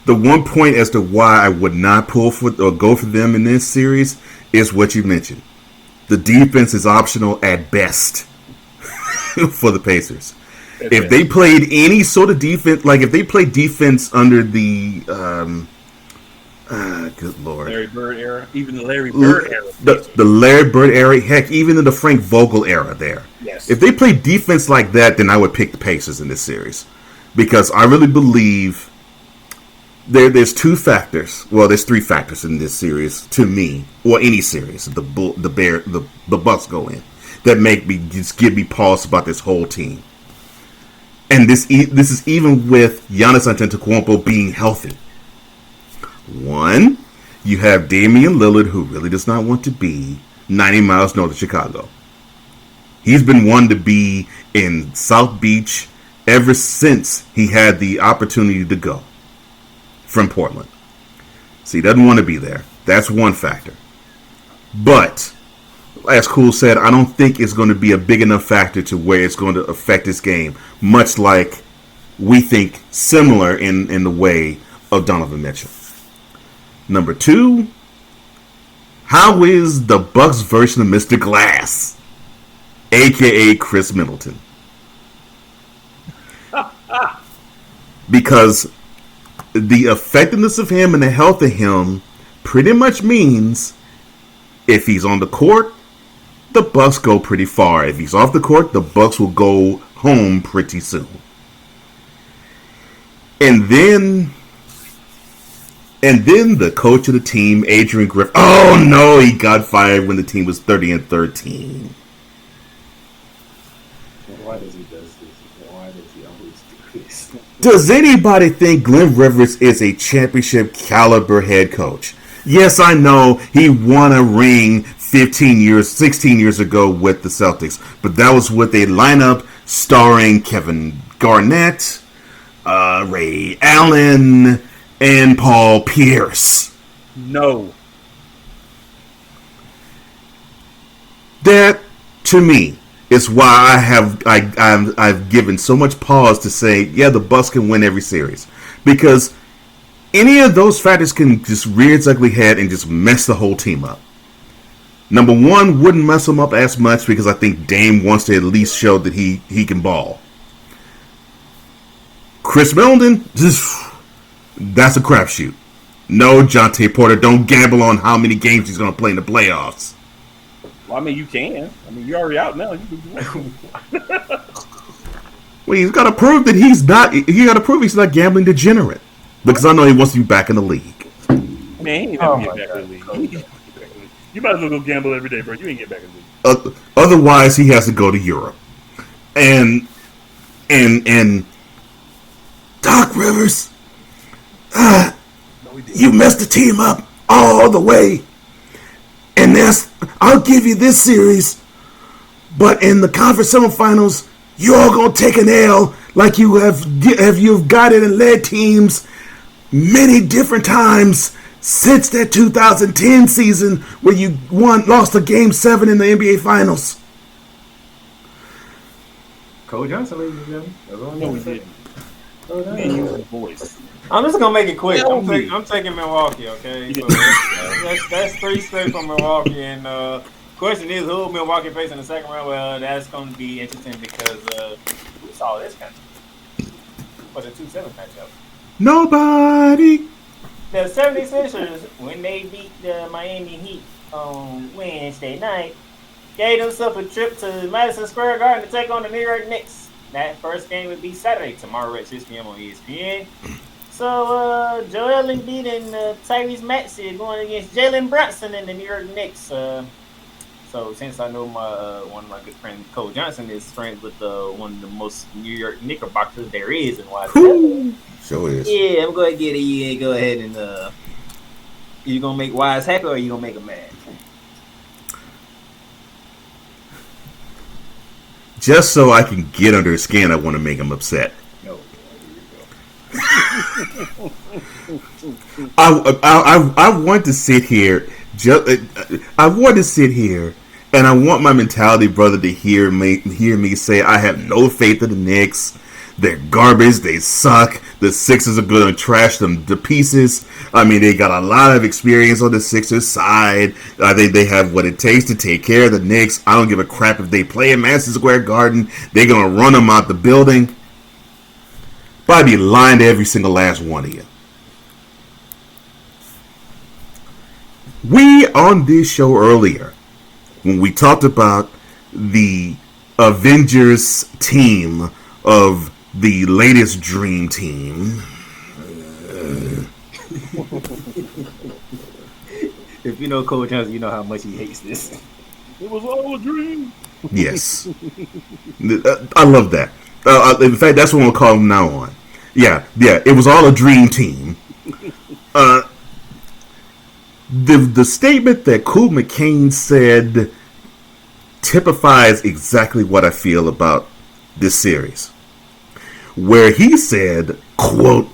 Speaker 5: one point as to why I would not pull for or go for them in this series is what you mentioned. The defense is optional at best for the Pacers. If they played any sort of defense, like if they played defense under the good Lord,
Speaker 3: Larry Bird era, even the Larry Bird era,
Speaker 5: the Larry Bird era, heck, even in the Frank Vogel era there.
Speaker 3: Yes.
Speaker 5: If they played defense like that, then I would pick the Pacers in this series because I really believe there's 2 factors. Well, there's 3 factors in this series to me, or any series the Bucks go in that make me just give me pause about this whole team. And this is even with Giannis Antetokounmpo being healthy. 1, you have Damian Lillard, who really does not want to be 90 miles north of Chicago. He's been wanting to be in South Beach ever since he had the opportunity to go from Portland. So he doesn't want to be there. That's one factor. But, as Cool said, I don't think it's going to be a big enough factor to where it's going to affect this game, much like we think similar in the way of Donovan Mitchell. Number 2, how is the Bucks version of Mr. Glass, a.k.a. Chris Middleton? Because the effectiveness of him and the health of him pretty much means if he's on the court, the Bucks go pretty far. If he's off the court, the Bucks will go home pretty soon. And then the coach of the team, Adrian Griffin. Oh no, he got fired when the team was 30-13.
Speaker 4: Why does he do this? Why does he always do this?
Speaker 5: Does anybody think Glenn Rivers is a championship caliber head coach? Yes, I know he won a ring 16 years ago with the Celtics, but that was with a lineup starring Kevin Garnett, Ray Allen, and Paul Pierce.
Speaker 3: No.
Speaker 5: That, to me, is why I've given so much pause to say, yeah, the Bucks can win every series. Because any of those factors can just rear its ugly head and just mess the whole team up. Number 1 wouldn't mess them up as much because I think Dame wants to at least show that he can ball. Chris Middleton, that's a crapshoot. No, Jonte Porter, don't gamble on how many games he's going to play in the playoffs.
Speaker 3: Well, I mean, you can. I mean, you're already out now. You can do it.
Speaker 5: Well, he's got to prove that he's not. He got to prove he's not gambling degenerate. Because I know he wants to be back in the league.
Speaker 3: Man, he ain't never get back in the league. You might as well go gamble every day, bro. You ain't get back in the league.
Speaker 5: Otherwise, he has to go to Europe. And Doc Rivers, you messed the team up all the way. And I'll give you this series, but in the conference semifinals, you're all gonna take an L like you've got it and led teams many different times since that 2010 season where you lost a Game 7 in the NBA Finals.
Speaker 4: Cole Johnson, ladies and gentlemen.
Speaker 3: No, he didn't. Man, use his voice.
Speaker 4: I'm just gonna make it quick. I'm taking Milwaukee, okay? So that's 3 straight from Milwaukee. And question is, who Milwaukee face in the second round? Well, that's going to be interesting because we saw this kind of for the 2-7 matchup.
Speaker 5: Nobody.
Speaker 4: The 76ers, when they beat the Miami Heat on Wednesday night, gave themselves a trip to Madison Square Garden to take on the New York Knicks. That first game would be Saturday, tomorrow at 6 p.m. on ESPN. So, Joel Embiid and Tyrese Maxey are going against Jalen Brunson and the New York Knicks. So, since I know one of my good friends, Cole Johnson, is friends with one of the most New York Knickerbockers there is, and why?
Speaker 5: Sure is.
Speaker 4: Yeah, I'm going to get it. Yeah, go ahead and you going to make Wise happy or you going to make him mad?
Speaker 5: Just so I can get under his skin, I want to make him upset.
Speaker 4: No.
Speaker 5: I want to sit here. I want to sit here, and I want my mentality brother to hear me say I have no faith in the Knicks. They're garbage. They suck. The Sixers are going to trash them to pieces. I mean, they got a lot of experience on the Sixers side. I think they have what it takes to take care of the Knicks. I don't give a crap if they play in Madison Square Garden. They're going to run them out the building. But I'd be lying to every single last one of you. We, on this show earlier, when we talked about the Avengers team of the latest Dream Team.
Speaker 4: If you know Cole Johnson, you know how much he hates this.
Speaker 3: It was all a dream.
Speaker 5: Yes. I love that. In fact, that's what we'll call him now on. Yeah, it was all a dream team. The statement that Kool McCain said typifies exactly what I feel about this series. Where he said, quote,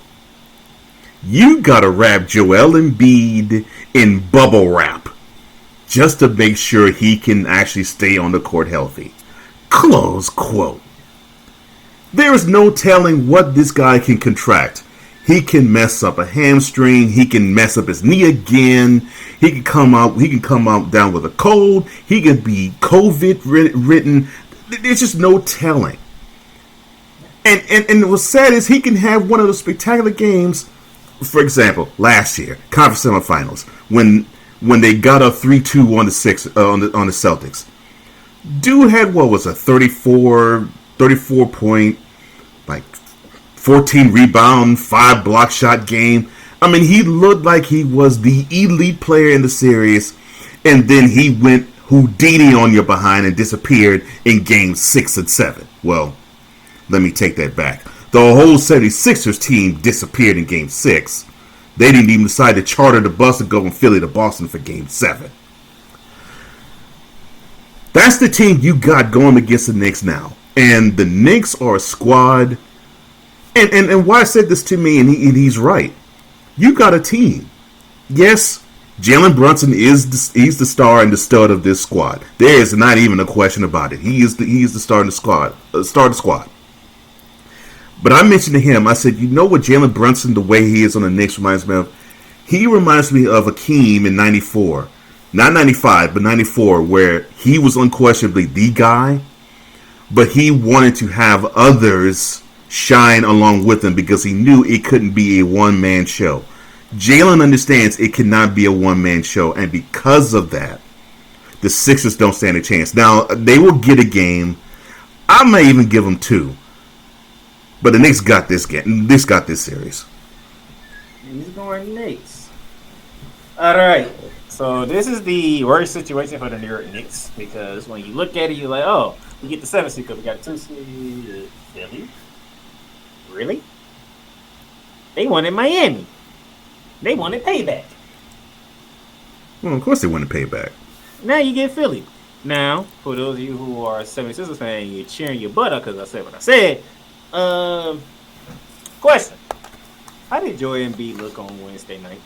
Speaker 5: "You gotta wrap Joel Embiid in bubble wrap just to make sure he can actually stay on the court healthy." Close quote. There is no telling what this guy can contract. He can mess up a hamstring. He can mess up his knee again. He can come out down with a cold. He could be COVID ridden. There's just no telling. And what's sad is he can have one of those spectacular games. For example, last year, conference semifinals, when they got up 3-2 on the Celtics. Dude had what was a 34 point, like 14 rebound, 5 block shot game. I mean, he looked like he was the elite player in the series, and then he went Houdini on your behind and disappeared in games 6 and 7. Well, let me take that back. The whole 76ers team disappeared in Game 6. They didn't even decide to charter the bus and go from Philly to Boston for Game 7. That's the team you got going against the Knicks now. And the Knicks are a squad. And why said this to me, and he's right. You got a team. Yes, Jalen Brunson he's the star and the stud of this squad. There is not even a question about it. He is the star of the squad. But I mentioned to him, I said, you know what Jalen Brunson, the way he is on the Knicks, reminds me of? He reminds me of Akeem in 94. Not 95, but 94, where he was unquestionably the guy, but he wanted to have others shine along with him because he knew it couldn't be a one-man show. Jalen understands it cannot be a one-man show, and because of that, the Sixers don't stand a chance. Now, they will get a game. I may even give them 2. But the Knicks got this game. Knicks got this series.
Speaker 4: He's going Knicks. All right. So this is the worst situation for the New York Knicks because when you look at it, you're like, oh, we get the 7th seed because we got 2 seed. Philly? Really? They wanted Miami. They wanted payback.
Speaker 5: Well, of course they want to pay back.
Speaker 4: Now you get Philly. Now, for those of you who are 76ers fans, you're cheering your butt up because I said what I said. Question. How did Joel Embiid look on Wednesday night?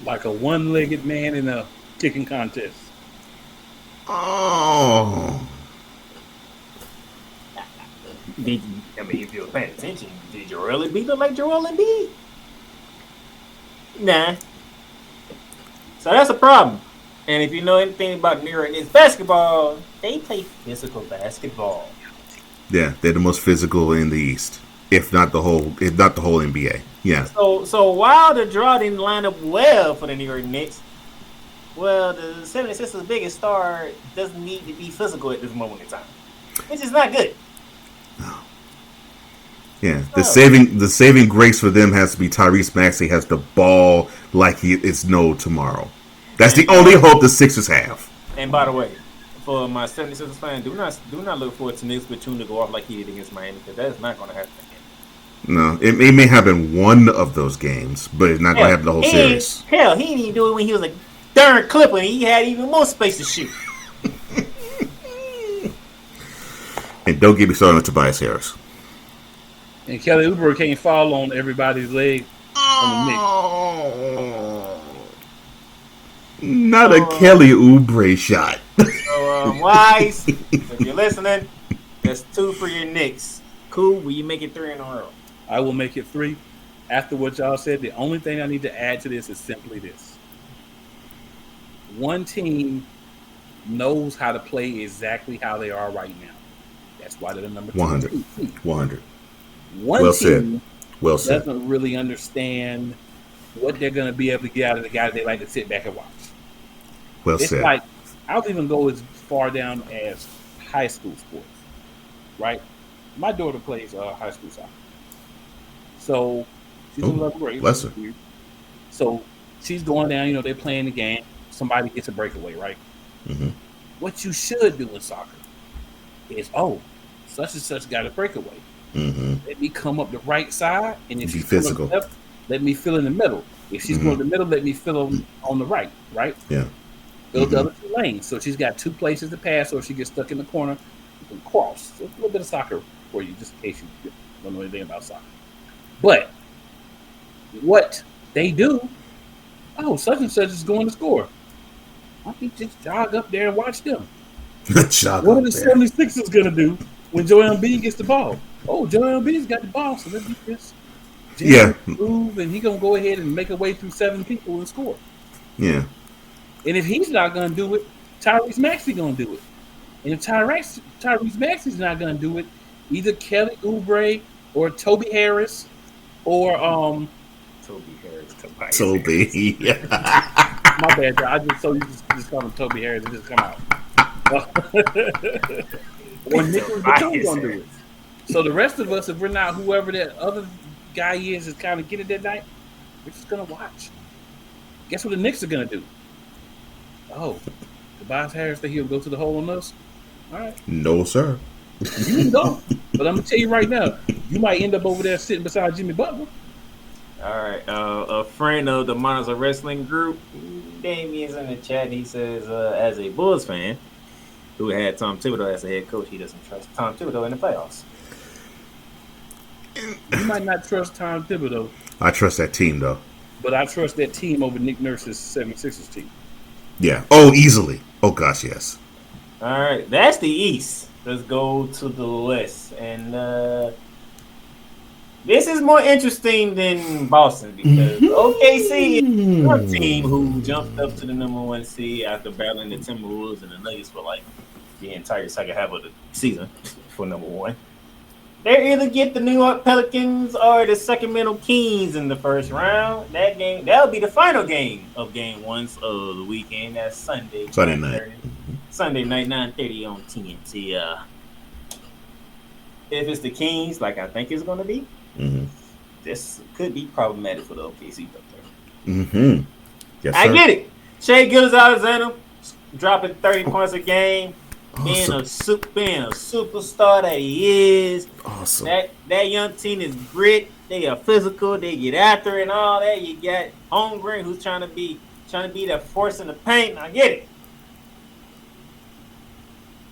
Speaker 3: Like a one-legged man in a kicking contest.
Speaker 5: Oh.
Speaker 4: If you were paying attention, did Joel Embiid look like Joel Embiid? Nah. So that's a problem. And if you know anything about New York Knicks basketball, they play physical basketball.
Speaker 5: Yeah, they're the most physical in the East, if not the whole NBA. Yeah.
Speaker 4: So while the draw didn't line up well for the New York Knicks, well, the 76ers' biggest star doesn't need to be physical at this moment in time, which is not good.
Speaker 5: Yeah, the saving grace for them has to be Tyrese Maxey has the ball like it's no tomorrow. That's the only hope the Sixers have.
Speaker 4: And by the way, for my 76ers fans, do not look forward to Knicks Batum to go off like he did against Miami because that is not going to happen again.
Speaker 5: No, it may happen one of those games, but it's not going to happen the whole series.
Speaker 4: Hell, he didn't even do it when he was a darn Clipper and he had even more space to shoot.
Speaker 5: And don't get me started on Tobias Harris.
Speaker 3: And Kelly Oubre can't fall on everybody's leg on the Knicks.
Speaker 5: Oh, not a Kelly Oubre shot.
Speaker 4: So, Wise, if you're listening, that's 2 for your Knicks. Cool, will you make it 3 in a row?
Speaker 3: I will make it 3. After what y'all said, the only thing I need to add to this is simply this. One team knows how to play exactly how they are right now. That's why they're the number 2.
Speaker 5: 100. 100.
Speaker 3: One
Speaker 5: well
Speaker 3: team
Speaker 5: said. Well said.
Speaker 3: doesn't really understand what they're going to be able to get out of the guy they like to sit back and watch.
Speaker 5: Well
Speaker 3: It's
Speaker 5: said.
Speaker 3: like, I'll even go as far down as high school sports, right? My daughter plays high school soccer. So she's in 11th grade.
Speaker 5: Bless her.
Speaker 3: So she's going down, they're playing the game. Somebody gets a breakaway, right?
Speaker 5: Mm-hmm.
Speaker 3: What you should do in soccer is, such and such got a breakaway.
Speaker 5: Mm-hmm.
Speaker 3: Let me come up the right side, and if
Speaker 5: Be
Speaker 3: she's
Speaker 5: physical.
Speaker 3: Left, let me fill in the middle. If she's going to the middle, let me fill on the right.
Speaker 5: Yeah.
Speaker 3: Build the other 2 lanes. So she's got 2 places to pass, or if she gets stuck in the corner, you can cross. So a little bit of soccer for you, just in case you don't know anything about soccer. But what they do, such and such is going to score. Why don't you just jog up there and watch them? What are the 76ers going to do when Joel Embiid gets the ball? Joel Embiid's got the ball, so let me just move, and he's going to go ahead and make a way through 7 people and score.
Speaker 5: Yeah.
Speaker 3: And if he's not going to do it, Tyrese Maxey going to do it. And if Tyrese Maxey's not going to do it, either Kelly Oubre or Toby Harris or
Speaker 4: Toby Harris.
Speaker 5: Toby.
Speaker 3: my bad, I just call him Toby Harris and just come out. Or Nicholas Batum going to do it. So the rest of us, if we're not whoever that other guy is kind of get it that night, we're just going to watch. Guess what the Knicks are going to do? Tobias Harris think he'll go to the hole on us? All right.
Speaker 5: No, sir.
Speaker 3: You can go. But I'm going to tell you right now, you might end up over there sitting beside Jimmy Butler.
Speaker 4: All right. A friend of the Monsters of Wrestling group, Damien's in the chat. He says, as a Bulls fan who had Tom Thibodeau as a head coach, he doesn't trust Tom Thibodeau in the playoffs.
Speaker 3: You might not trust Tom Thibodeau.
Speaker 5: I trust that team, though.
Speaker 3: But I trust that team over Nick Nurse's 76ers team.
Speaker 5: Yeah. Oh, easily. Oh, gosh, yes.
Speaker 4: All right. That's the East. Let's go to the West. And this is more interesting than Boston because OKC is one team who jumped up to the number 1 seed after battling the Timberwolves and the Nuggets for like the entire second half of the season for number 1. They either get the New York Pelicans or the Sacramento Kings in the first round. That'll be the final game of Game 1 of the weekend. That's Sunday.
Speaker 5: Sunday night.
Speaker 4: Sunday night, 9:30 on TNT. If it's the Kings, like I think it's going to be, this could be problematic for the OKC player.
Speaker 5: Yes,
Speaker 4: I get it. Shai Gilgeous-Alexander dropping 30 points a game. Being a superstar that he is.
Speaker 5: Awesome.
Speaker 4: That young team is grit. They are physical. They get after it and all that. You got Holmgren who's trying to be that force in the paint. I get it.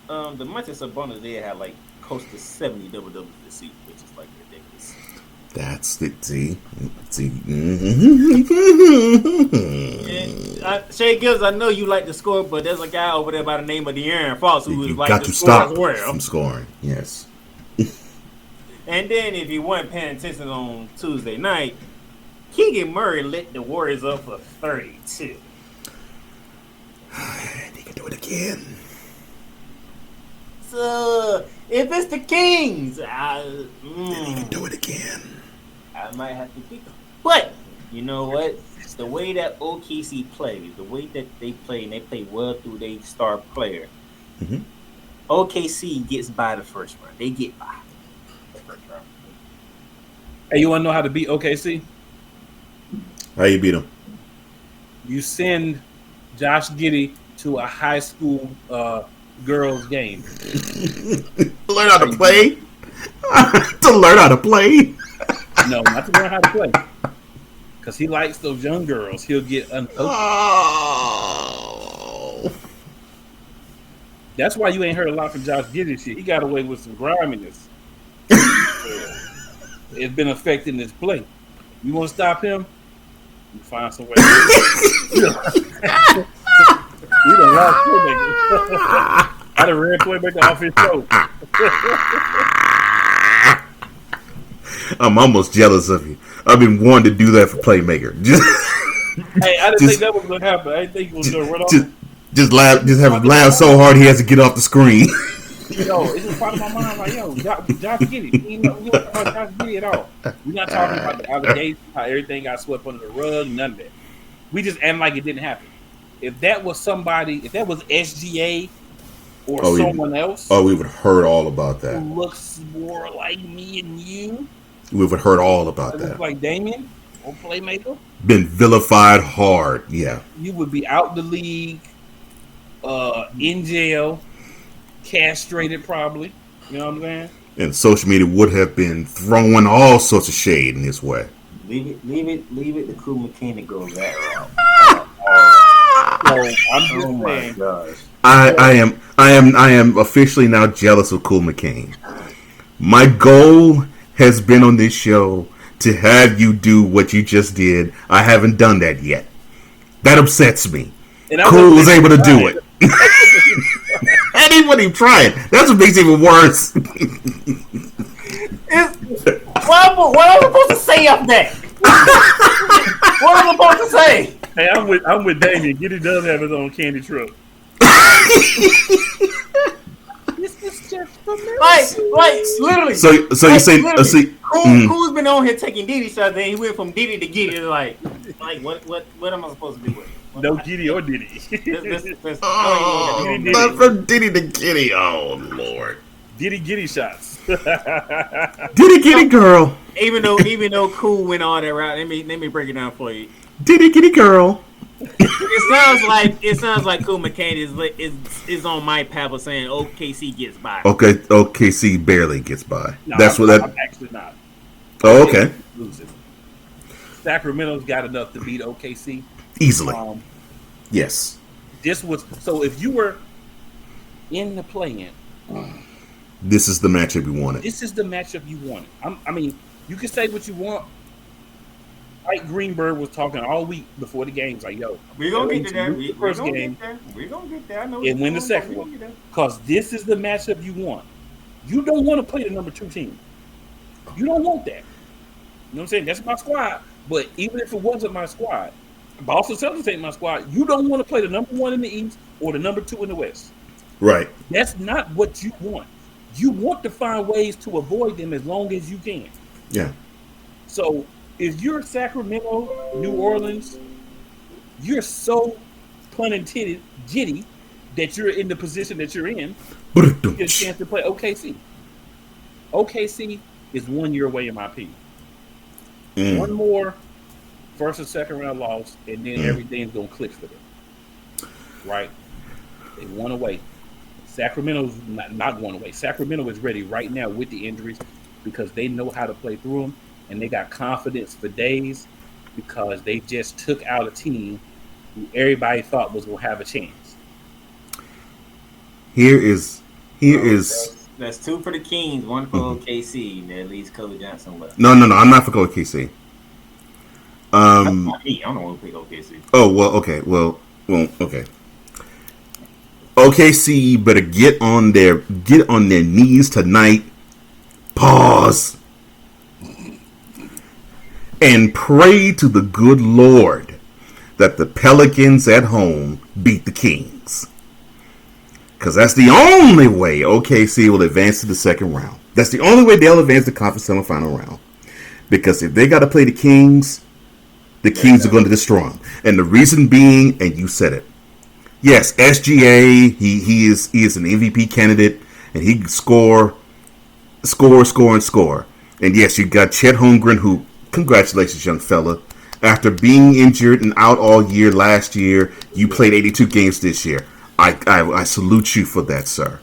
Speaker 4: The Manchester Sabonis, they had like close to 70 double-doubles this season, which is like ridiculous.
Speaker 5: That's the see.
Speaker 4: Shai Gilgeous, I know you like to score, but there's a guy over there by the name of De'Aaron Fox who is like
Speaker 5: got
Speaker 4: to
Speaker 5: to
Speaker 4: score
Speaker 5: stop
Speaker 4: as well.
Speaker 5: from scoring. Yes.
Speaker 4: And then if you weren't paying attention on Tuesday night, Keegan Murray lit the Warriors up for 32.
Speaker 5: They can do it again.
Speaker 4: So if it's the Kings,
Speaker 5: They can do it again.
Speaker 4: I might have to pick them. But you know what? The way that OKC plays, the way that they play, and they play well through their star player, OKC gets by the first round. They get by the first round.
Speaker 3: Hey, you want to know how to beat OKC?
Speaker 5: How you beat them?
Speaker 3: You send Josh Giddey to a high school girls game.
Speaker 5: Learn how to play? To learn how to play?
Speaker 3: No, not to learn how to play. Because he likes those young girls. He'll get uncoached.
Speaker 5: Oh.
Speaker 3: That's why you ain't heard a lot from Josh Giddey shit. He got away with some griminess. It's been affecting his play. You want to stop him? You find some way. We done lost Playmaker. I done ran Playmaker off his show.
Speaker 5: I'm almost jealous of you. I've been wanting to do that for Playmaker.
Speaker 3: Hey, I didn't think that was going to happen. I didn't think he was going to run off.
Speaker 5: Just have him laugh so hard he has to get off the screen.
Speaker 3: Yo, it's just part of my mind. Like, yo, Josh Giddey. We don't talk about Josh Giddey at all. We're not talking about the allegations, how everything got swept under the rug, none of that. We just act like it didn't happen. If that was somebody, if that was SGA or someone else,
Speaker 5: we would have heard all about that.
Speaker 3: Who looks more like me and you,
Speaker 5: we would have heard all about that.
Speaker 3: Like Damian or Playmaker,
Speaker 5: been vilified hard. Yeah,
Speaker 3: you would be out the league, in jail, castrated probably. You know what I'm saying? And
Speaker 5: social media would have been throwing all sorts of shade in his way.
Speaker 4: Leave it. The cool mechanic goes that route.
Speaker 3: So I'm just saying.
Speaker 4: Gosh.
Speaker 5: I am officially now jealous of Cool McCain. My goal has been on this show to have you do what you just did. I haven't done that yet. That upsets me. Cool was able to do it. And he wasn't even trying. That's what makes it even worse.
Speaker 4: What am I supposed to say up there? What am I supposed to say?
Speaker 3: Hey, I'm with Damien. Giddey does have his own candy truck. This is just for me.
Speaker 4: Like literally.
Speaker 5: So you say
Speaker 4: Cool's been on here taking Diddy shots, and he went from Diddy to Giddey. Like what am I supposed to do with it?
Speaker 3: No Giddey or Diddy.
Speaker 5: Not from Diddy to Giddey. Oh Lord.
Speaker 3: Diddy shots.
Speaker 5: Diddy girl.
Speaker 4: Even though Cool went all that route, let me break it down for you.
Speaker 5: Diddy girl.
Speaker 4: It sounds like Cool McCain is on my path of saying OKC gets by.
Speaker 5: Okay, OKC barely gets by.
Speaker 3: No, I'm actually not.
Speaker 5: Oh, okay.
Speaker 3: Losing. Sacramento's got enough to beat OKC
Speaker 5: easily. Yes.
Speaker 3: This was so. If you were in the play-in,
Speaker 5: this is the matchup you wanted.
Speaker 3: This is the matchup you wanted. I mean, you can say what you want. Mike Greenberg was talking all week before the games, like, yo,
Speaker 4: we're going to get to that.
Speaker 3: We're going to
Speaker 4: get there. I know
Speaker 3: and win the second one. Because this is the matchup you want. You don't want to play the number 2 team. You don't want that. You know what I'm saying? That's my squad. But even if it wasn't my squad, Boston Celtics ain't my squad. You don't want to play the number 1 in the East or the number 2 in the West.
Speaker 5: Right.
Speaker 3: That's not what you want. you want to find ways to avoid them as long as you can.
Speaker 5: Yeah.
Speaker 3: So if you're Sacramento, New Orleans, you're so pun intended giddy that you're in the position that you're in. You get a chance to play OKC. OKC is 1 year away, in my opinion. One more first or second round loss, and then everything's gonna click for them. Right? They won away. Sacramento's not going away. Sacramento is ready right now with the injuries because they know how to play through them, and they got confidence for days because they just took out a team who everybody thought was going to have a chance.
Speaker 5: Here is
Speaker 4: that's 2 for the Kings, 1 for OKC. That leaves Kobe Johnson left.
Speaker 5: No. I'm not for OKC.
Speaker 4: That's not me. I don't want to pick OKC.
Speaker 5: Oh well. Okay. Well. Okay. OKC better get on their knees tonight. Pause. And pray to the good Lord that the Pelicans at home beat the Kings. Because that's the only way OKC will advance to the second round. That's the only way they'll advance to the conference semifinal round. Because if they got to play the Kings are going to destroy them. And the reason being, and you said it, yes, SGA, he is an MVP candidate, and he can score. And yes, you got Chet Holmgren, who, congratulations, young fella. After being injured and out all year last year, you played 82 games this year. I salute you for that, sir.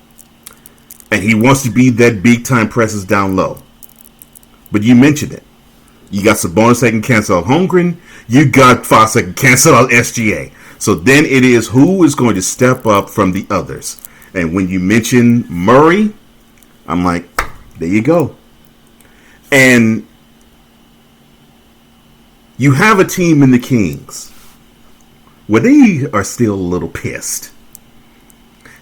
Speaker 5: And he wants to be that big-time presence down low. But you mentioned it. You got Sabonis that can cancel out Holmgren. You got Fox that can cancel out SGA. So then it is who is going to step up from the others. And when you mention Murray, I'm like, there you go. And you have a team in the Kings where they are still a little pissed.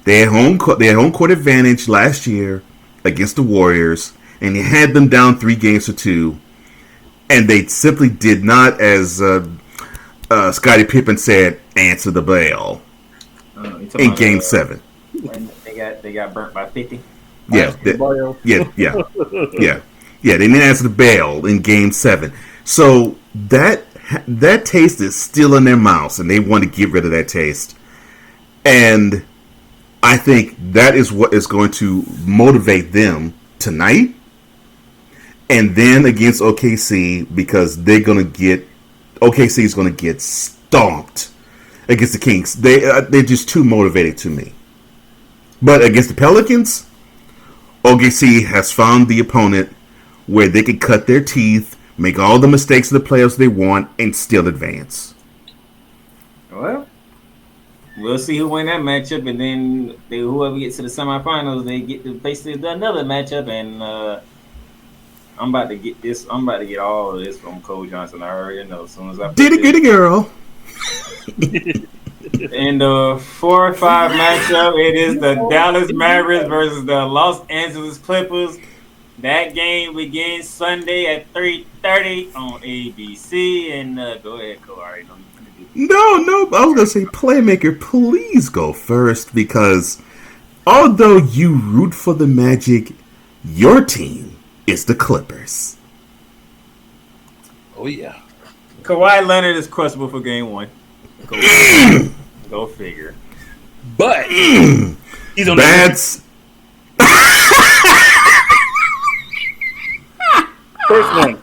Speaker 5: They had home court advantage last year against the Warriors, and they had them down 3-2, and they simply did not, as Scottie Pippen said, answer the bell in Game 7.
Speaker 4: They got burnt by 50.
Speaker 5: Yeah. They didn't answer the bell in Game 7. So that taste is still in their mouths, and they want to get rid of that taste. And I think that is what is going to motivate them tonight, and then against OKC, because OKC is going to get stomped against the Kings. They're just too motivated to me. But against the Pelicans, OKC has found the opponent where they can cut their teeth, make all the mistakes of the playoffs they want, and still advance.
Speaker 4: Well, we'll see who win that matchup, and then whoever gets to the semifinals, they get to face another matchup. And I'm about to get all of this from Cole Johnson. I already know. As soon as I
Speaker 5: did it, get a girl.
Speaker 4: In the 4-5 matchup, it is the Dallas Mavericks versus the Los Angeles Clippers. That game begins Sunday at 3:30 on ABC. And go ahead, Cole. All right,
Speaker 5: No, I was going to say, Playmaker, please go first, because although you root for the Magic, your team is the Clippers.
Speaker 3: Oh, yeah.
Speaker 4: Kawhi Leonard is questionable for Game 1. Go figure.
Speaker 3: But he's on
Speaker 5: that's
Speaker 3: first one.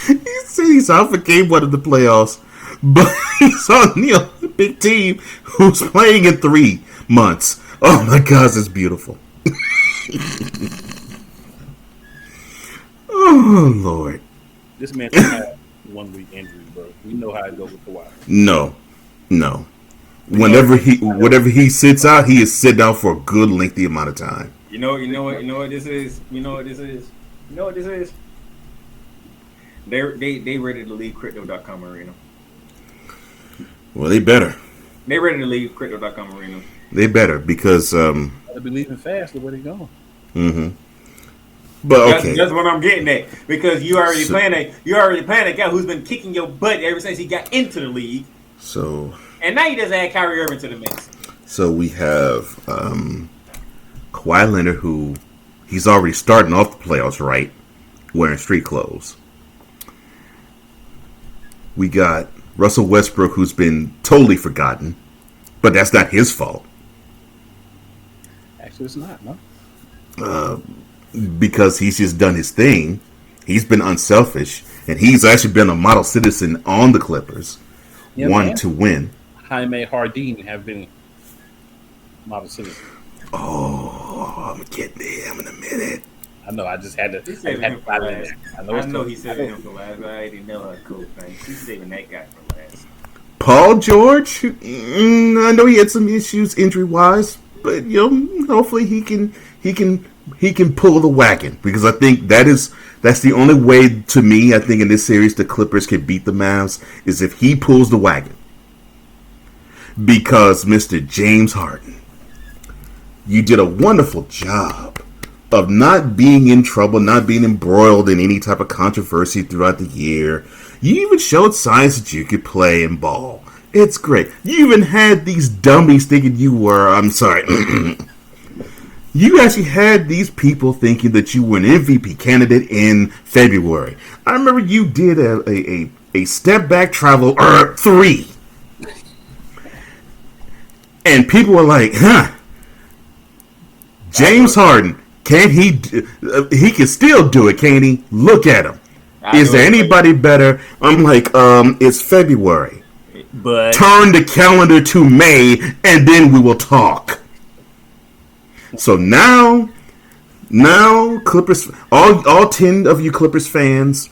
Speaker 5: He said he's out for Game 1 of the playoffs, but he's on the Olympic team who's playing in 3 months. Oh my gosh, it's beautiful. Oh Lord.
Speaker 3: This man had 1 week injury, bro. We know how it goes with Kawhi.
Speaker 5: No. Whenever he sits out, he is sitting out for a good lengthy amount of time.
Speaker 4: You know what this is. They ready to leave Crypto.com arena.
Speaker 5: Well, they better.
Speaker 4: They ready to leave Crypto.com arena.
Speaker 5: They better, because
Speaker 3: They'll be leaving fast the way they going.
Speaker 5: Mm-hmm. But okay,
Speaker 4: that's what I'm getting at, because you already playing a guy who's been kicking your butt ever since he got into the league.
Speaker 5: So,
Speaker 4: and now you just add Kyrie Irving to the mix.
Speaker 5: So we have Kawhi Leonard, who he's already starting off the playoffs right, wearing street clothes. We got Russell Westbrook, who's been totally forgotten, but that's not his fault.
Speaker 3: Actually, it's not, no.
Speaker 5: Because he's just done his thing. He's been unselfish, and he's actually been a model citizen on the Clippers, wanting to win.
Speaker 3: Jaime Harden have been model citizens.
Speaker 5: Oh, I'm gonna get to him in a minute.
Speaker 3: I know. I just had to.
Speaker 4: He's saving him for last. I
Speaker 3: it's
Speaker 4: know
Speaker 3: cool.
Speaker 4: he's saving him for last, but I already know how cool thing. He's saving that guy for last.
Speaker 5: Paul George, I know he had some issues injury wise, but hopefully he can pull the wagon, because I think that's the only way, to me, I think in this series the Clippers can beat the Mavs is if he pulls the wagon. Because Mr. James Harden, you did a wonderful job of not being in trouble, not being embroiled in any type of controversy throughout the year. You even showed signs that you could play and ball. It's great. You even had these dummies thinking you were, I'm sorry, you actually had these people thinking that you were an MVP candidate in February. I remember you did a step back travel 3. And people were like, James Harden, can't he? He can still do it, can't he? Look at him. Is there anybody better? I'm like, it's February.
Speaker 4: But
Speaker 5: turn the calendar to May, and then we will talk. So now Clippers, all 10 of you Clippers fans,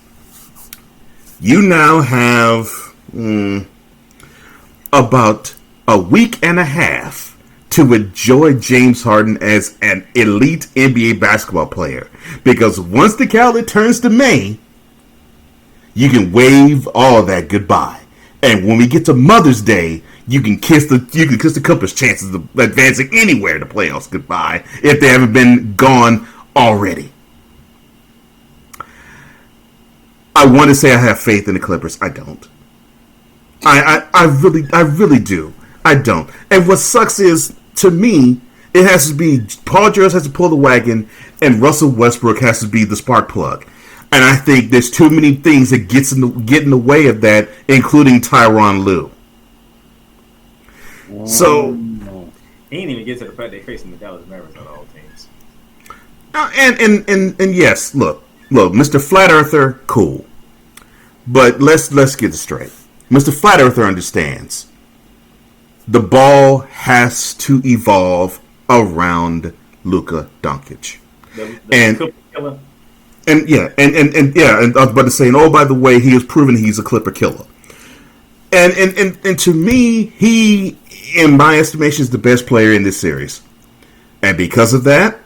Speaker 5: you now have about a week and a half to enjoy James Harden as an elite NBA basketball player. Because once the calendar turns to May, you can wave all that goodbye. And when we get to Mother's Day, you can kiss the Clippers' chances of advancing anywhere in the playoffs goodbye if they haven't been gone already. I want to say I have faith in the Clippers. I don't. I really do. I don't. And what sucks is, to me, it has to be Paul George has to pull the wagon, and Russell Westbrook has to be the spark plug. And I think there's too many things that get in the way of that, including Tyronn Lue. So
Speaker 4: he ain't even get to the fact they're facing the Dallas Mavericks on all teams.
Speaker 5: And yes, look, Mr. Flat Earther, cool, but let's get it straight. Mr. Flat Earther understands the ball has to evolve around Luka Doncic, and I was about to say, and oh, by the way, he has proven he's a Clipper killer. And to me, he, in my estimation, is the best player in this series. And because of that,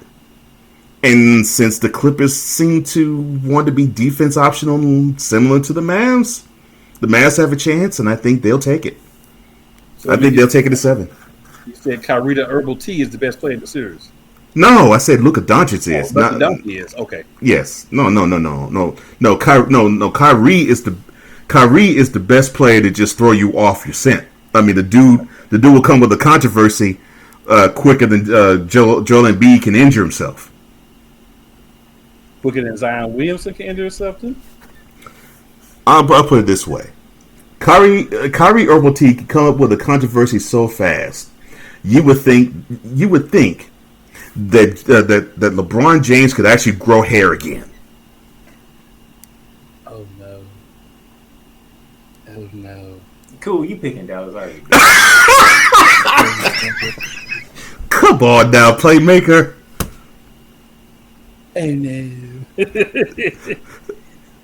Speaker 5: and since the Clippers seem to want to be defense optional, similar to the Mavs have a chance, and I think they'll take it. So I think they'll take it to 7.
Speaker 3: You said Kyrie the Herbal Tea is the best player in the series.
Speaker 5: No, I said Luka Doncic is.
Speaker 3: Luka Doncic is. Okay.
Speaker 5: Yes. No. Kyrie is the best player to just throw you off your scent. I mean, the dude will come with a controversy quicker than Joel Embiid can injure himself.
Speaker 3: Quicker than Zion Williamson can injure himself too.
Speaker 5: I'll put it this way: Kyrie Herbal Tea can come up with a controversy so fast, you would think that LeBron James could actually grow hair again.
Speaker 3: Oh no.
Speaker 4: Cool, you picking Dallas already.
Speaker 5: Come on now, Playmaker.
Speaker 3: Oh no.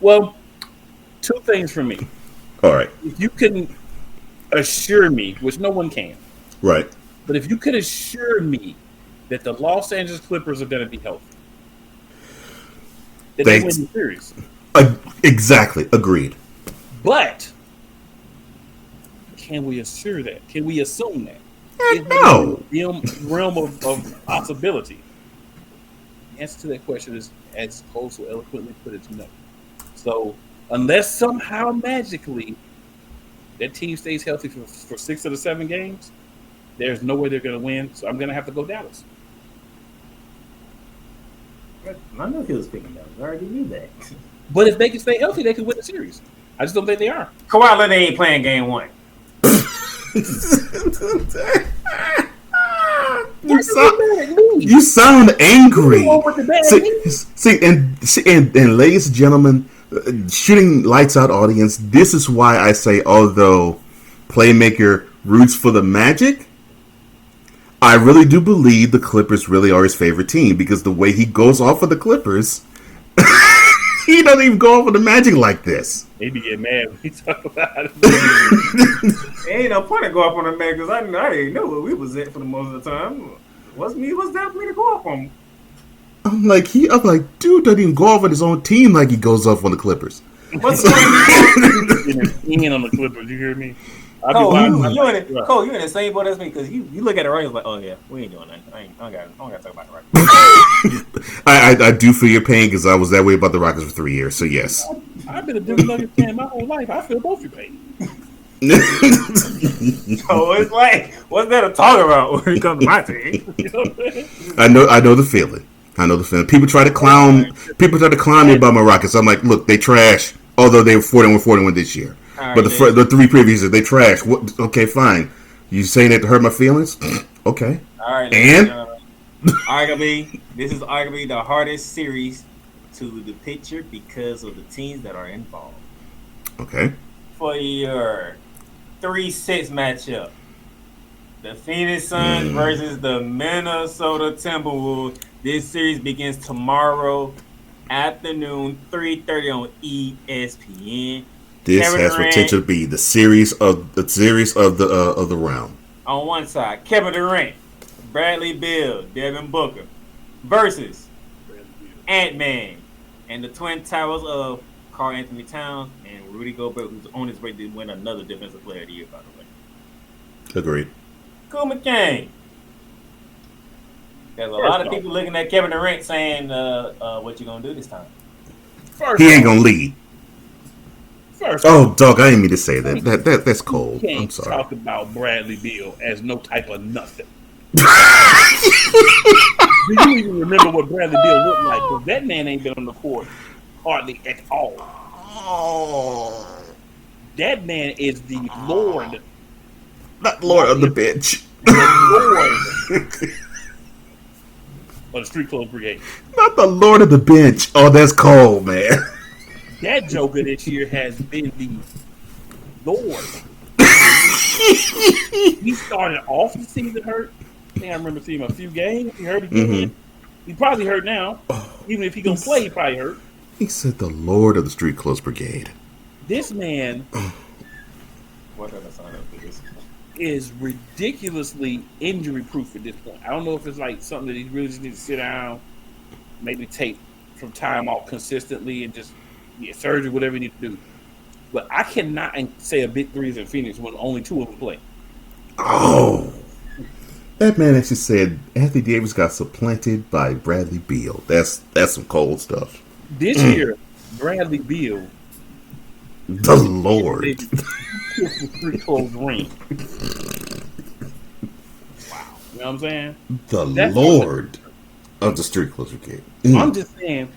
Speaker 3: Well, 2 things for me.
Speaker 5: All right.
Speaker 3: If you can assure me, which no one can,
Speaker 5: Right.
Speaker 3: but if you could assure me that the Los Angeles Clippers are going to be healthy, that they win the series.
Speaker 5: Exactly. Agreed.
Speaker 3: But can we assure that? Can we assume that?
Speaker 5: No.
Speaker 3: In the realm of possibility. The answer to that question is, as Cole so eloquently put it, no. So unless somehow magically that team stays healthy for 6 of the 7 games, There's no way they're going to win, so I'm going to have to go Dallas.
Speaker 4: I knew he was picking Dallas. I already knew that.
Speaker 3: But if they can stay healthy, they can win the series. I just don't think they are.
Speaker 4: Kawhi Leonard ain't playing game 1.
Speaker 5: You sound angry. And ladies and gentlemen, shooting lights out audience, this is why I say, although Playmaker roots for the Magic, I really do believe the Clippers really are his favorite team, because the way he goes off of the Clippers, he doesn't even go off of the Magic like this.
Speaker 3: They be getting mad when he talk about it.
Speaker 4: There ain't no point to go off on the man, because I didn't know where we was at for the most of the time. What's that for me to go off on?
Speaker 5: I'm like, dude doesn't even go off on his own team like he goes off on the Clippers.
Speaker 4: What's the point?
Speaker 3: In on the Clippers, you hear me?
Speaker 4: Cole, you in the same boat as me, because you look at the Rockets like, oh yeah, we ain't doing nothing. I don't got to talk about the Rockets.
Speaker 5: I do feel your pain, because I was that way about the Rockets for 3 years. So yes,
Speaker 3: I've been a Denver Nuggets fan my whole life. I feel both your pain.
Speaker 5: So
Speaker 4: it's like, what's there to talk about when it comes to my team?
Speaker 3: You know what I'm saying?
Speaker 5: I know the feeling. People try to clown me about my Rockets. I'm like, look, they trash. Although they were 41 this year.
Speaker 4: Right,
Speaker 5: but the 3 previous years, they trash. What? Okay, fine. You saying that to hurt my feelings? Okay.
Speaker 4: All right.
Speaker 5: And
Speaker 4: this is arguably the hardest series to the picture because of the teams that are involved.
Speaker 5: Okay.
Speaker 4: For your 3-6 matchup, the Phoenix Suns versus the Minnesota Timberwolves. This series begins tomorrow afternoon, 3:30 on ESPN.
Speaker 5: This
Speaker 4: Kevin
Speaker 5: has
Speaker 4: Durant,
Speaker 5: potential to be the series of the round.
Speaker 4: On one side, Kevin Durant, Bradley Beal, Devin Booker versus Ant-Man and the Twin Towers of Karl Anthony Towns and Rudy Gobert, who's on his way to win another Defensive Player of the Year, by the way.
Speaker 5: Agreed.
Speaker 4: Cool McCain. There's a lot of people looking at Kevin Durant saying, what you gonna do this time?
Speaker 5: He ain't gonna lead. Dog, I didn't mean to say that. That's cold.
Speaker 3: You can't
Speaker 5: I'm sorry.
Speaker 3: talk about Bradley Beal as no type of nothing. Do you even remember what Bradley Beal looked like? Because that man ain't been on the court hardly at all.
Speaker 5: Oh.
Speaker 3: That man is the Lord.
Speaker 5: Not Lord of the bench.
Speaker 3: The Lord of the Street Clothes Brigade.
Speaker 5: Not the Lord of the bench. Oh, that's cold, man.
Speaker 3: That Joker this year has been the Lord. He started off the season hurt. I think I remember seeing him a few games. He hurt again. He probably hurt now. Even if he gonna play, he probably hurt.
Speaker 5: He said the Lord of the Street Clothes Brigade.
Speaker 3: This man
Speaker 4: What other sign up for this?
Speaker 3: is ridiculously injury proof at this point. I don't know if it's like something that he really just needs to sit down, maybe take some time off consistently and just get surgery, whatever you need to do. But I cannot say a big threes in Phoenix when only 2 of them play.
Speaker 5: Oh. That man actually said Anthony Davis got supplanted by Bradley Beal. That's some cold stuff.
Speaker 3: This year, Bradley Beal,
Speaker 5: the Lord,
Speaker 3: the Street Clothes ring. Wow, you know what I'm saying? That's Lord
Speaker 5: of the Street Clothes Brigade.
Speaker 3: I'm just saying,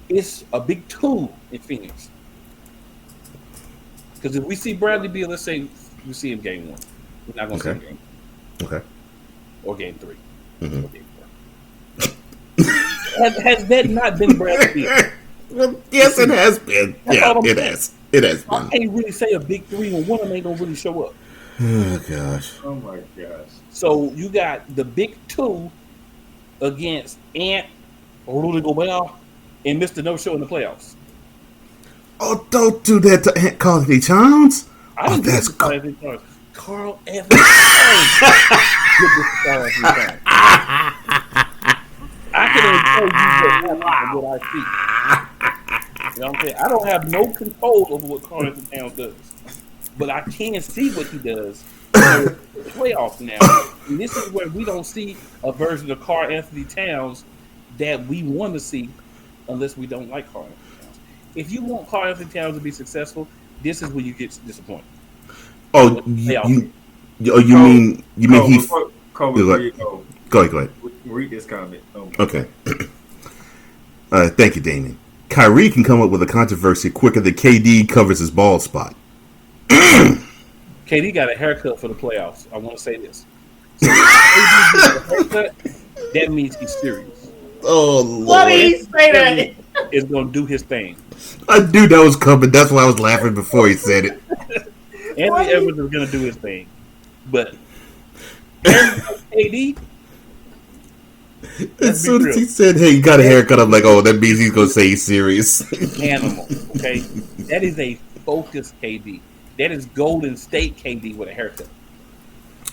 Speaker 3: it's a big tool in Phoenix. Because if we see Bradley Beal, let's say we see him game 1, we're not going to see him game 2.
Speaker 5: Okay.
Speaker 3: Or game 3. Or game 4. has that not been Bradley Beal?
Speaker 5: Yes, it has been. It has. It has been.
Speaker 3: I can't really say a big 3 when one of them ain't going to really show up.
Speaker 5: Oh, gosh.
Speaker 4: Oh, my gosh.
Speaker 3: So you got the big 2 against Ant, Rudy Gobert, and Mr. No-Show in the playoffs.
Speaker 5: Oh, don't do that to Ant Karl Anthony Towns. That's
Speaker 3: Karl Anthony Towns. Karl Anthony Towns. I can only tell you what happened and what I see. You know what I'm saying? I don't have no control over what Karl Anthony Towns does. But I can see what he does in the playoffs now. And this is where we don't see a version of Karl Anthony Towns that we want to see unless we don't like Karl Anthony Towns. If you want Karl Anthony Towns to be successful, this is when you get disappointed.
Speaker 5: Oh, Oh, you mean he?
Speaker 4: Cole, before you go.
Speaker 5: Go ahead.
Speaker 4: Read this comment.
Speaker 5: Okay. Thank you, Damien. Kyrie can come up with a controversy quicker than KD covers his bald spot.
Speaker 3: KD got a haircut for the playoffs. I want to say this. So if KD gets a haircut, that means he's serious.
Speaker 5: Oh, Lord.
Speaker 4: Why did he say that?
Speaker 3: Is going to do his thing.
Speaker 5: I knew that was coming. That's why I was laughing before he said it.
Speaker 3: Anthony Edwards is going to do his thing. But KD,
Speaker 5: as soon as he said, hey, you got a haircut, I'm like, oh, that means he's going to say he's serious.
Speaker 3: Animal, okay? That is a focused KD. That is Golden State KD with a haircut.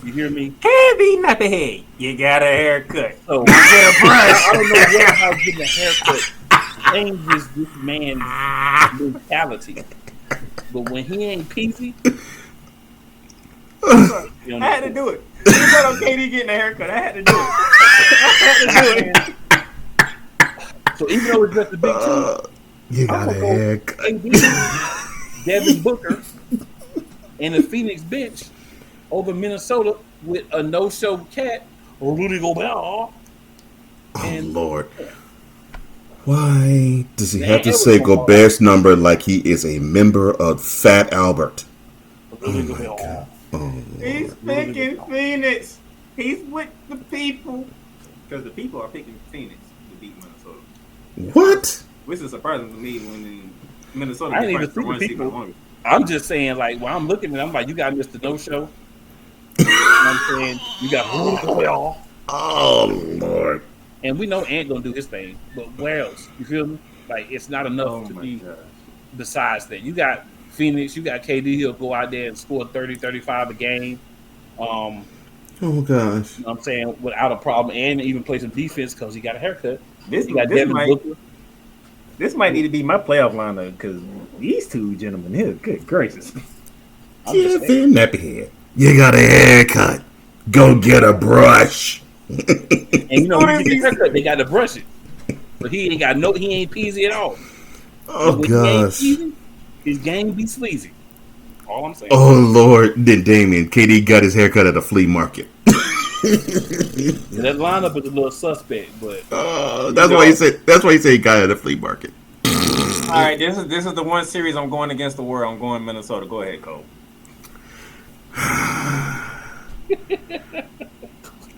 Speaker 3: You hear me?
Speaker 4: KD, not the head. You got a haircut.
Speaker 3: So,
Speaker 4: you get a brush.
Speaker 3: I don't know how getting a haircut changes this man's mentality. But when he ain't peasy,
Speaker 4: I had to do it. You said on KD getting a haircut. I had to do it.
Speaker 3: So even though it's just a big two,
Speaker 5: you got a haircut.
Speaker 3: Devin Booker and the Phoenix bench over Minnesota with a no-show cat, Rudy Gobert.
Speaker 5: Oh, Lord. Why does he have to say Gobert's number like he is a member of Fat Albert? Oh, my God. Oh,
Speaker 4: he's picking Phoenix. He's with the people. Because the people are picking Phoenix to beat Minnesota.
Speaker 5: What?
Speaker 4: Which is surprising to me when Minnesota
Speaker 3: I didn't even see the people. I'm just saying, like, when I'm looking at it, I'm like, you got Mr. No-Show. You know what I'm saying? You got Rudy Gobert.
Speaker 5: Oh, Lord.
Speaker 3: And we know Ant gonna do his thing, but where else? You feel me? Like, it's not enough to be besides that. You got Phoenix, you got KD, he'll go out there and score 30, 35 a game.
Speaker 5: Oh, gosh.
Speaker 3: You know what I'm saying? Without a problem, and even play some defense because he got a haircut. You got Devin Booker.
Speaker 4: This might need to be my playoff lineup because these two gentlemen here, good gracious.
Speaker 5: Devin Nappyhead, you got a haircut. Go get a brush.
Speaker 3: And you know, when you get a haircut, they got to brush it. But he ain't peasy at all.
Speaker 5: Oh, gosh.
Speaker 3: His game be sleazy. All I'm saying.
Speaker 5: Oh, Lord. Then Damien, KD got his haircut at a flea market.
Speaker 3: That lineup is a little suspect, but
Speaker 5: that's why he said he got it at a flea market.
Speaker 4: All right, this is the one series I'm going against the world. I'm going Minnesota. Go ahead, Cole.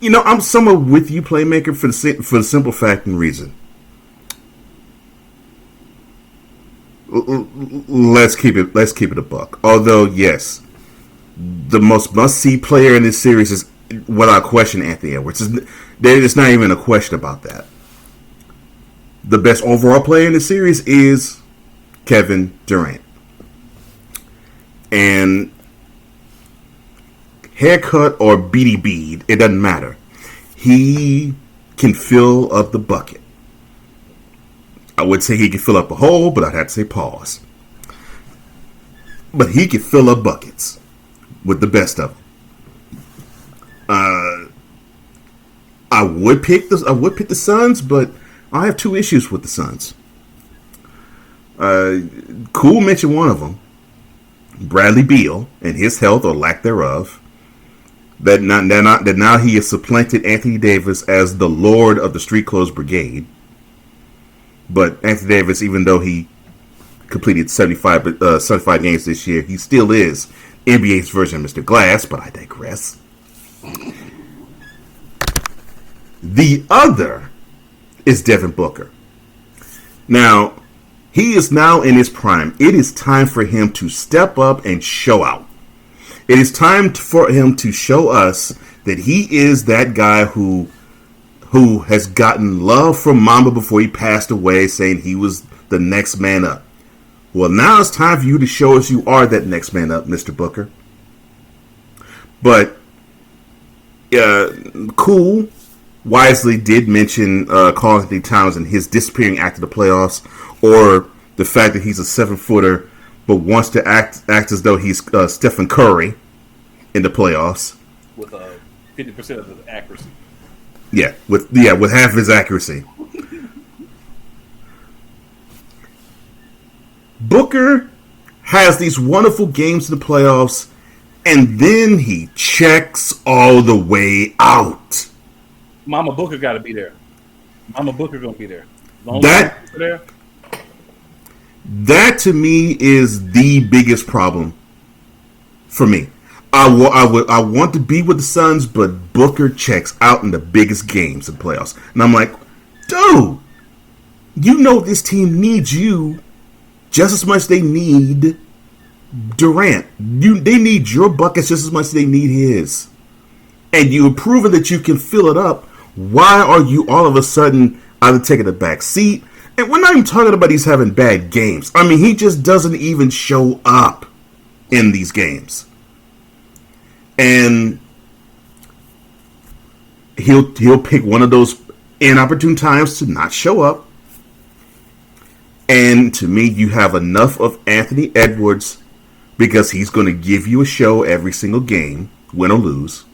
Speaker 5: You know, I'm somewhat with you, Playmaker, for the simple fact and reason. Let's keep it a buck. Although, yes, the most must-see player in this series is, without question, Anthony Edwards. There's not even a question about that. The best overall player in the series is Kevin Durant. And haircut or beady bead, it doesn't matter. He can fill up the bucket. I would say he can fill up a hole, but I'd have to say pause. But he can fill up buckets with the best of them. I would pick the Suns, but I have two issues with the Suns. Cool mentioned one of them, Bradley Beal, and his health or lack thereof. That now he has supplanted Anthony Davis as the Lord of the Street Clothes Brigade. But Anthony Davis, even though he completed 75 games this year, he still is NBA's version of Mr. Glass, but I digress. The other is Devin Booker. Now, he is now in his prime. It is time for him to step up and show out. It is time for him to show us that he is that guy who has gotten love from Mamba before he passed away, saying he was the next man up. Well, now it's time for you to show us you are that next man up, Mr. Booker. But Cool wisely did mention Karl Anthony Towns and his disappearing act of the playoffs, or the fact that he's a 7-footer but wants to act as though he's Stephen Curry in the playoffs
Speaker 3: with 50% of his accuracy.
Speaker 5: Yeah, with half his accuracy. Booker has these wonderful games in the playoffs, And then he checks all the way out.
Speaker 3: Mama Booker got to be there. Mama Booker gonna be there. As long as
Speaker 5: That
Speaker 3: Mama Booker there.
Speaker 5: that to me is the biggest problem for me. I want to be with the Suns, but Booker checks out in the biggest games of the playoffs. And I'm like, dude, you know this team needs you just as much as they need Durant. They need your buckets just as much as they need his. And you've proven that you can fill it up. Why are you all of a sudden either taking a back seat? And we're not even talking about he's having bad games. I mean, he just doesn't even show up in these games. And he'll pick one of those inopportune times to not show up. And to me, you have enough of Anthony Edwards because he's going to give you a show every single game, win or lose.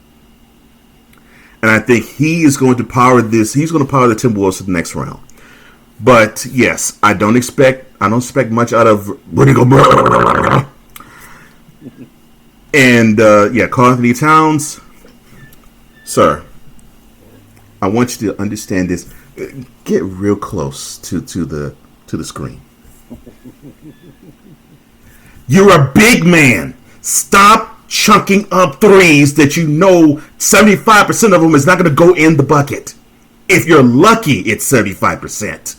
Speaker 5: And I think he is going to power this. He's going to power the Timberwolves to the next round. But yes, I don't expect much out of Rudy Gobert. And Karl Anthony Towns, sir, I want you to understand this. Get real close to the screen. You're a big man. Stop chunking up threes that you know 75% of them is not going to go in the bucket. If you're lucky, it's 75%.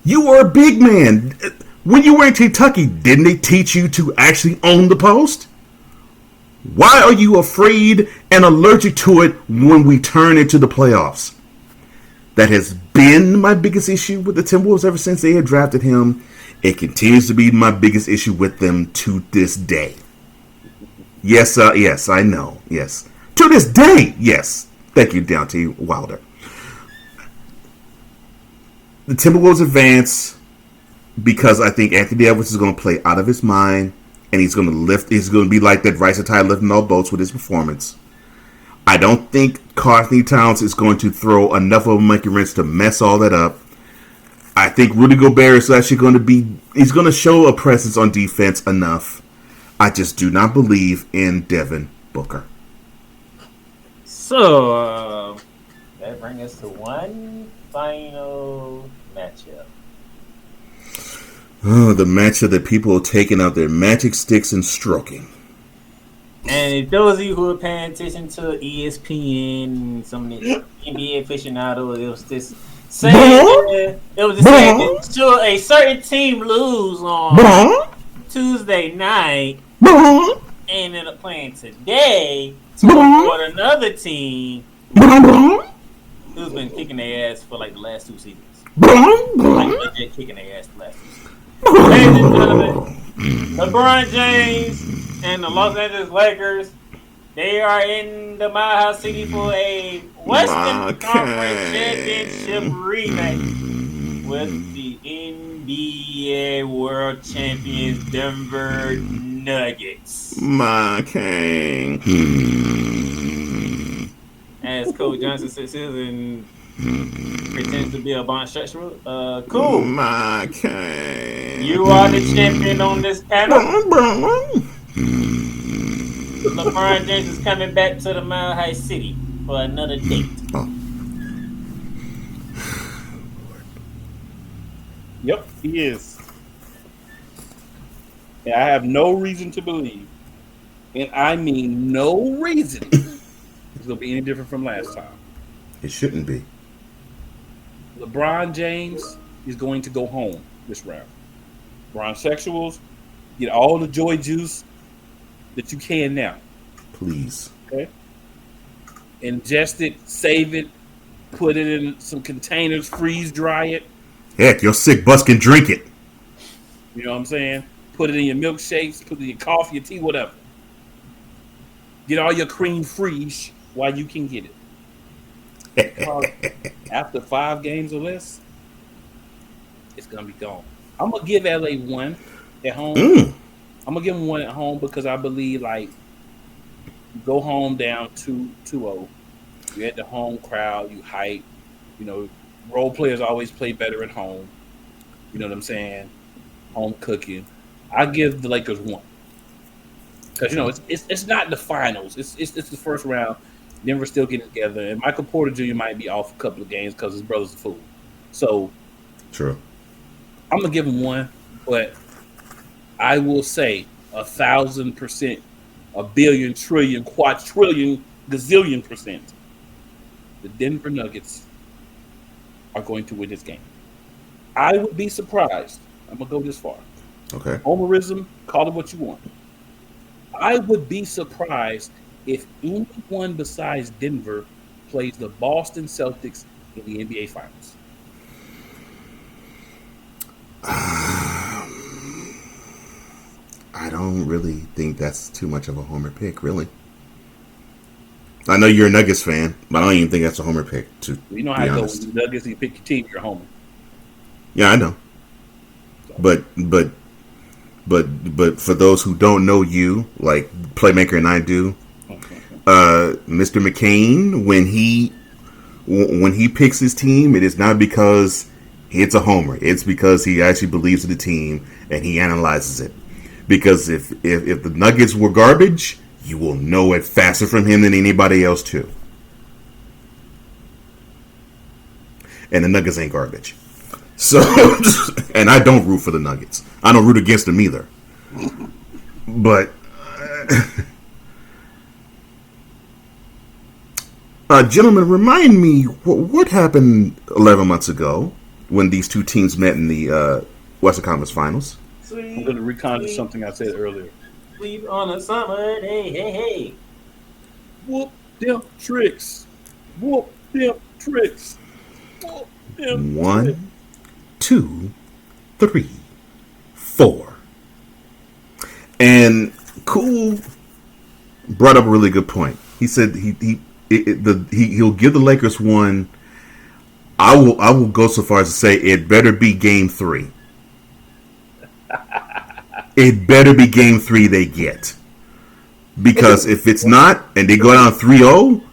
Speaker 5: You are a big man. When you were in Kentucky, didn't they teach you to actually own the post? Why are you afraid and allergic to it when we turn into the playoffs? That has been my biggest issue with the Timberwolves ever since they had drafted him. It continues to be my biggest issue with them to this day. Yes, I know. Yes. To this day, yes. Thank you, Deontay Wilder. The Timberwolves advance because I think Anthony Edwards is going to play out of his mind, and he's going to be like that Rice Tide lifting all boats with his performance. I don't think Karl Anthony Towns is going to throw enough of a monkey wrench to mess all that up. I think Rudy Gobert is actually he's going to show a presence on defense enough. I just do not believe in Devin Booker.
Speaker 4: So, that brings us to one final matchup.
Speaker 5: Oh, the matchup that people are taking out their magic sticks and stroking.
Speaker 4: And those of you who are paying attention to ESPN, some of the NBA aficionados, it was just saying that should a certain team lose on Tuesday night and end up playing today to avoid another team who's been kicking their ass for like the last two seasons. Like legit kicking their ass the last 2 seasons. Ladies and gentlemen, LeBron James and the Los Angeles Lakers, they are in the Mile High City for a Western Conference Championship rematch with the NBA World Champions Denver Nuggets.
Speaker 5: My king.
Speaker 4: As Coach Johnson sits here and pretends to be a Von Structural. Cool.
Speaker 5: My king.
Speaker 4: You are the champion on this panel. LeBron James is coming back to the Mile High City for another date.
Speaker 5: Oh.
Speaker 3: Yep, he is. And I have no reason to believe, and I mean no reason, it's going to be any different from last time.
Speaker 5: It shouldn't be.
Speaker 3: LeBron James is going to go home this round. Sexuals, get all the joy juice that you can now.
Speaker 5: Please.
Speaker 3: Okay? Ingest it, save it, put it in some containers, freeze dry it.
Speaker 5: Heck, your sick bus can drink it.
Speaker 3: You know what I'm saying? Put it in your milkshakes, put it in your coffee, your tea, whatever. Get all your cream freeze while you can get it. After 5 games or less, it's going to be gone. I'm going to give LA one at home. I'm going to give them one at home because I believe, like, you go home down 2-0. You're at the home crowd. You hype. You know, role players always play better at home. You know what I'm saying? Home cooking. I give the Lakers one. because it's not the finals. It's the first round. Denver's still getting together, and Michael Porter Jr. might be off a couple of games because his brother's a fool. So,
Speaker 5: True.
Speaker 3: I'm gonna give him one, but I will say 1,000%, a billion, trillion, quadrillion, gazillion %. The Denver Nuggets are going to win this game. I would be surprised. I'm gonna go this far.
Speaker 5: Okay.
Speaker 3: Homerism, call it what you want. I would be surprised if anyone besides Denver plays the Boston Celtics in the NBA Finals.
Speaker 5: I don't really think that's too much of a homer pick, really. I know you're a Nuggets fan, but I don't even think that's a homer pick.
Speaker 3: You know how it goes with the Nuggets. You pick your team, you're a homer.
Speaker 5: Yeah, I know. But for those who don't know you, like Playmaker and I do, Mr. McCain, when he picks his team, it is not because it's a homer. It's because he actually believes in the team and he analyzes it. Because if the Nuggets were garbage, you will know it faster from him than anybody else too. And the Nuggets ain't garbage. So, and I don't root for the Nuggets. I don't root against them either. But, gentlemen, remind me what happened 11 months ago when these two teams met in the Western Conference Finals.
Speaker 3: I'm going to reconjure something I said earlier.
Speaker 4: Sleep on a summer day, hey.
Speaker 3: Whoop them tricks. Whoop them tricks. Whoop them
Speaker 5: 1, 2, 3, 4. And Cool brought up a really good point. He said he'll give the Lakers one. I will go so far as to say it better be Game 3. It better be Game 3 they get. Because if it's not, and they go down 3-0,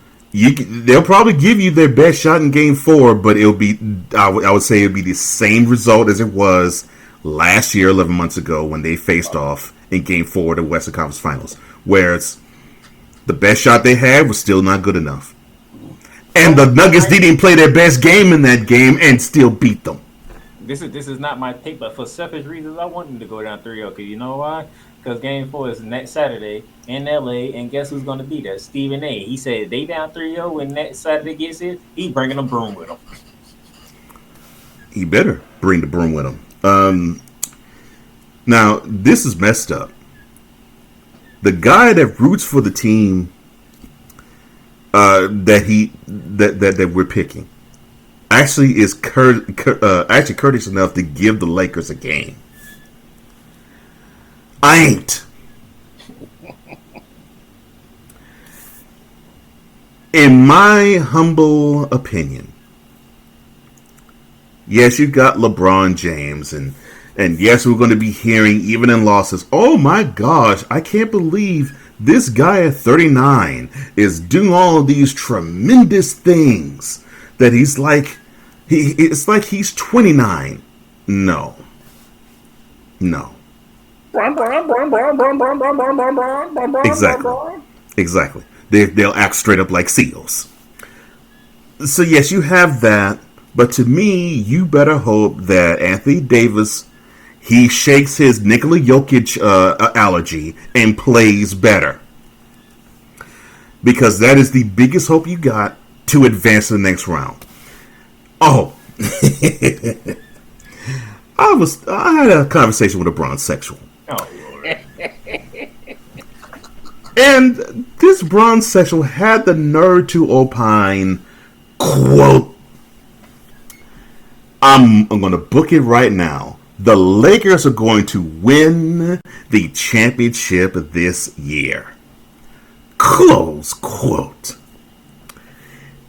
Speaker 5: they'll probably give you their best shot in Game 4, but it'll be, I would say it'll be the same result as it was last year, 11 months ago, when they faced off in Game 4 of the Western Conference Finals, where it's the best shot they had was still not good enough. And the Nuggets didn't play their best game in that game and still beat them.
Speaker 4: This is not my pick, but for selfish reasons, I want them to go down 3-0. Because you know why? Because Game 4 is next Saturday in L.A., and guess who's going to be there? Stephen A. He said they down 3-0 when next Saturday gets here, he's bringing a broom with him.
Speaker 5: He better bring the broom with him. Now, this is messed up. The guy that roots for the team that we're picking actually is courteous enough to give the Lakers a game. I ain't. In my humble opinion, yes, you got LeBron James, and yes, we're going to be hearing, even in losses, oh my gosh, I can't believe this guy at 39 is doing all of these tremendous things that he's like, it's like he's 29. No. Exactly. They'll act straight up like seals. So yes, you have that, but to me, you better hope that Anthony Davis, he shakes his Nikola Jokic allergy and plays better. Because that is the biggest hope you got to advance to the next round. Oh. I had a conversation with a bronze sexual.
Speaker 4: Oh, Lord.
Speaker 5: And this bronze sexual had the nerve to opine, quote, I'm going to book it right now. The Lakers are going to win the championship this year. Close quote.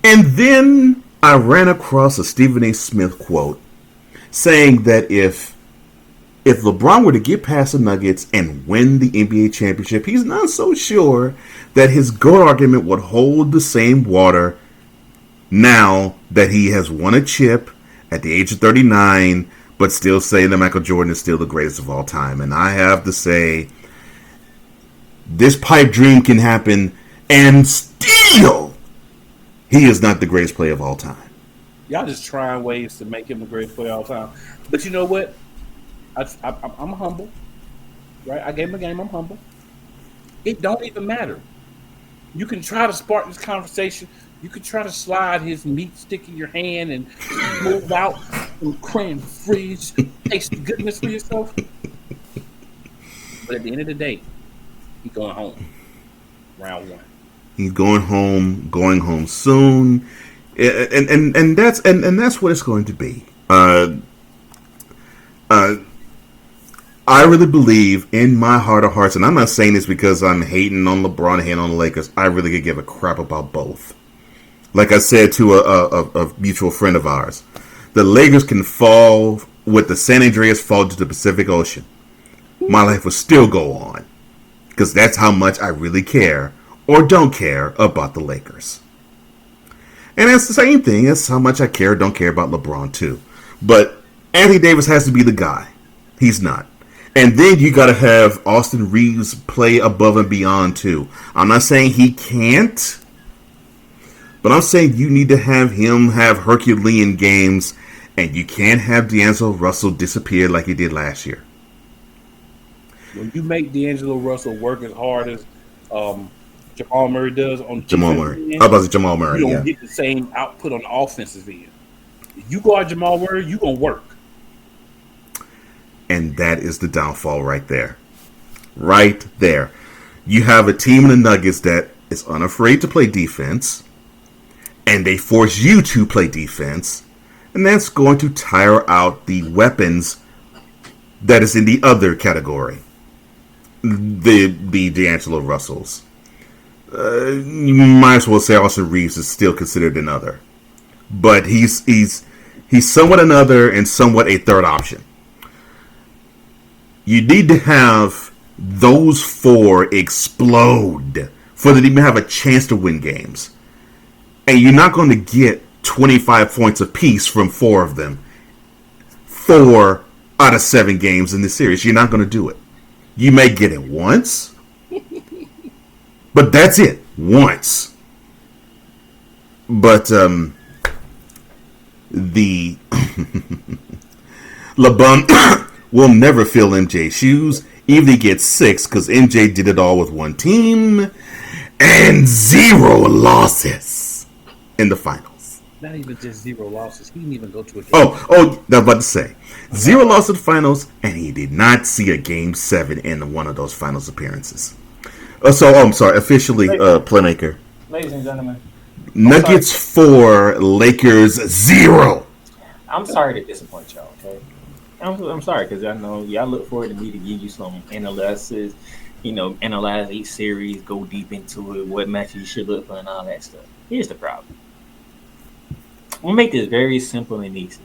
Speaker 5: And then I ran across a Stephen A. Smith quote saying that if LeBron were to get past the Nuggets and win the NBA championship, he's not so sure that his GOAT argument would hold the same water now that he has won a chip at the age of 39, but still say that Michael Jordan is still the greatest of all time. And I have to say, this pipe dream can happen, and still, he is not the greatest player of all time.
Speaker 3: Y'all just trying ways to make him the greatest player of all time. But you know what? I'm humble, right? I gave him a game. I'm humble. It don't even matter. You can try to spark this conversation. You can try to slide his meat stick in your hand and move out some cran fridge, taste the goodness for yourself. But at the end of the day, he's going home. Round one.
Speaker 5: He's going home soon, and that's what it's going to be. I really believe in my heart of hearts, and I'm not saying this because I'm hating on LeBron, hating on the Lakers. I really could give a crap about both. Like I said to a mutual friend of ours, the Lakers can fall with the San Andreas fall to the Pacific Ocean. My life will still go on because that's how much I really care or don't care about the Lakers. And it's the same thing as how much I care or don't care about LeBron too. But Anthony Davis has to be the guy. He's not. And then you got to have Austin Reeves play above and beyond too. I'm not saying he can't, but I'm saying you need to have him have Herculean games, and you can't have D'Angelo Russell disappear like he did last year.
Speaker 3: When you make D'Angelo Russell work as hard as Jamal Murray does on
Speaker 5: Jamal Murray, how about Jamal Murray?
Speaker 3: You don't get the same output on the offensive end. If you guard Jamal Murray, you gonna work.
Speaker 5: And that is the downfall right there. Right there. You have a team in the Nuggets that is unafraid to play defense, and they force you to play defense, and that's going to tire out the weapons that is in the other category. The D'Angelo Russells. You might as well say Austin Reeves is still considered another. But he's somewhat another and somewhat a third option. You need to have those four explode for them to even have a chance to win games. And you're not going to get 25 points apiece from four of them. 4 out of 7 games in this series. You're not going to do it. You may get it once. But that's it. Once. But the LeBron will never fill MJ's shoes, even if he gets 6, because MJ did it all with one team and 0 losses in the finals.
Speaker 3: Not even just 0 losses. He didn't even go to a game.
Speaker 5: Oh, I was about to say 0 losses in the finals, and he did not see a game 7 in one of those finals appearances. I'm sorry. Officially, Playmaker.
Speaker 4: Ladies and gentlemen,
Speaker 5: Nuggets 4, Lakers 0.
Speaker 4: I'm sorry to disappoint y'all. Okay. I'm sorry because I know y'all look forward to me to give you some analysis, analyze each series, go deep into it, what matches you should look for, and all that stuff. Here's the problem. We'll make this very simple and easy.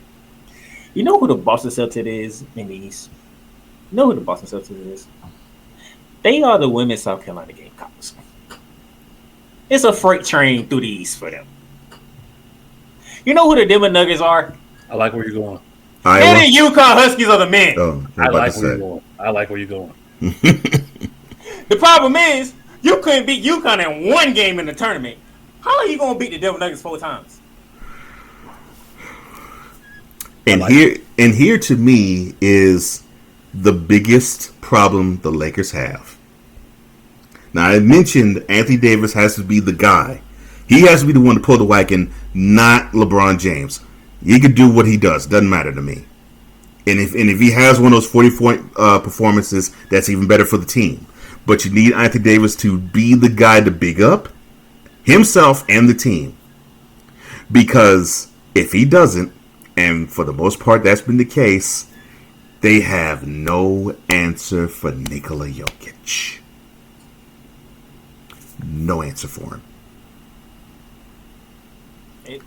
Speaker 4: You know who the Boston Celtics is in the East? You know who the Boston Celtics is? They are the women's South Carolina Gamecocks. It's a freight train through the East for them. You know who the Denver Nuggets are?
Speaker 3: I like where you're going.
Speaker 4: They're the UConn Huskies of the men.
Speaker 5: Oh,
Speaker 3: I like where you're going. I like where you're going.
Speaker 4: The problem is, you couldn't beat UConn in one game in the tournament. How are you going to beat the Denver Nuggets 4 times?
Speaker 5: And here to me is the biggest problem the Lakers have. Now, I mentioned Anthony Davis has to be the guy. He has to be the one to pull the wagon, not LeBron James. He can do what he does. Doesn't matter to me. And if he has one of those 40-point performances, that's even better for the team. But you need Anthony Davis to be the guy to big up himself and the team. Because if he doesn't, and for the most part that's been the case, they have no answer for Nikola Jokic. No answer for him.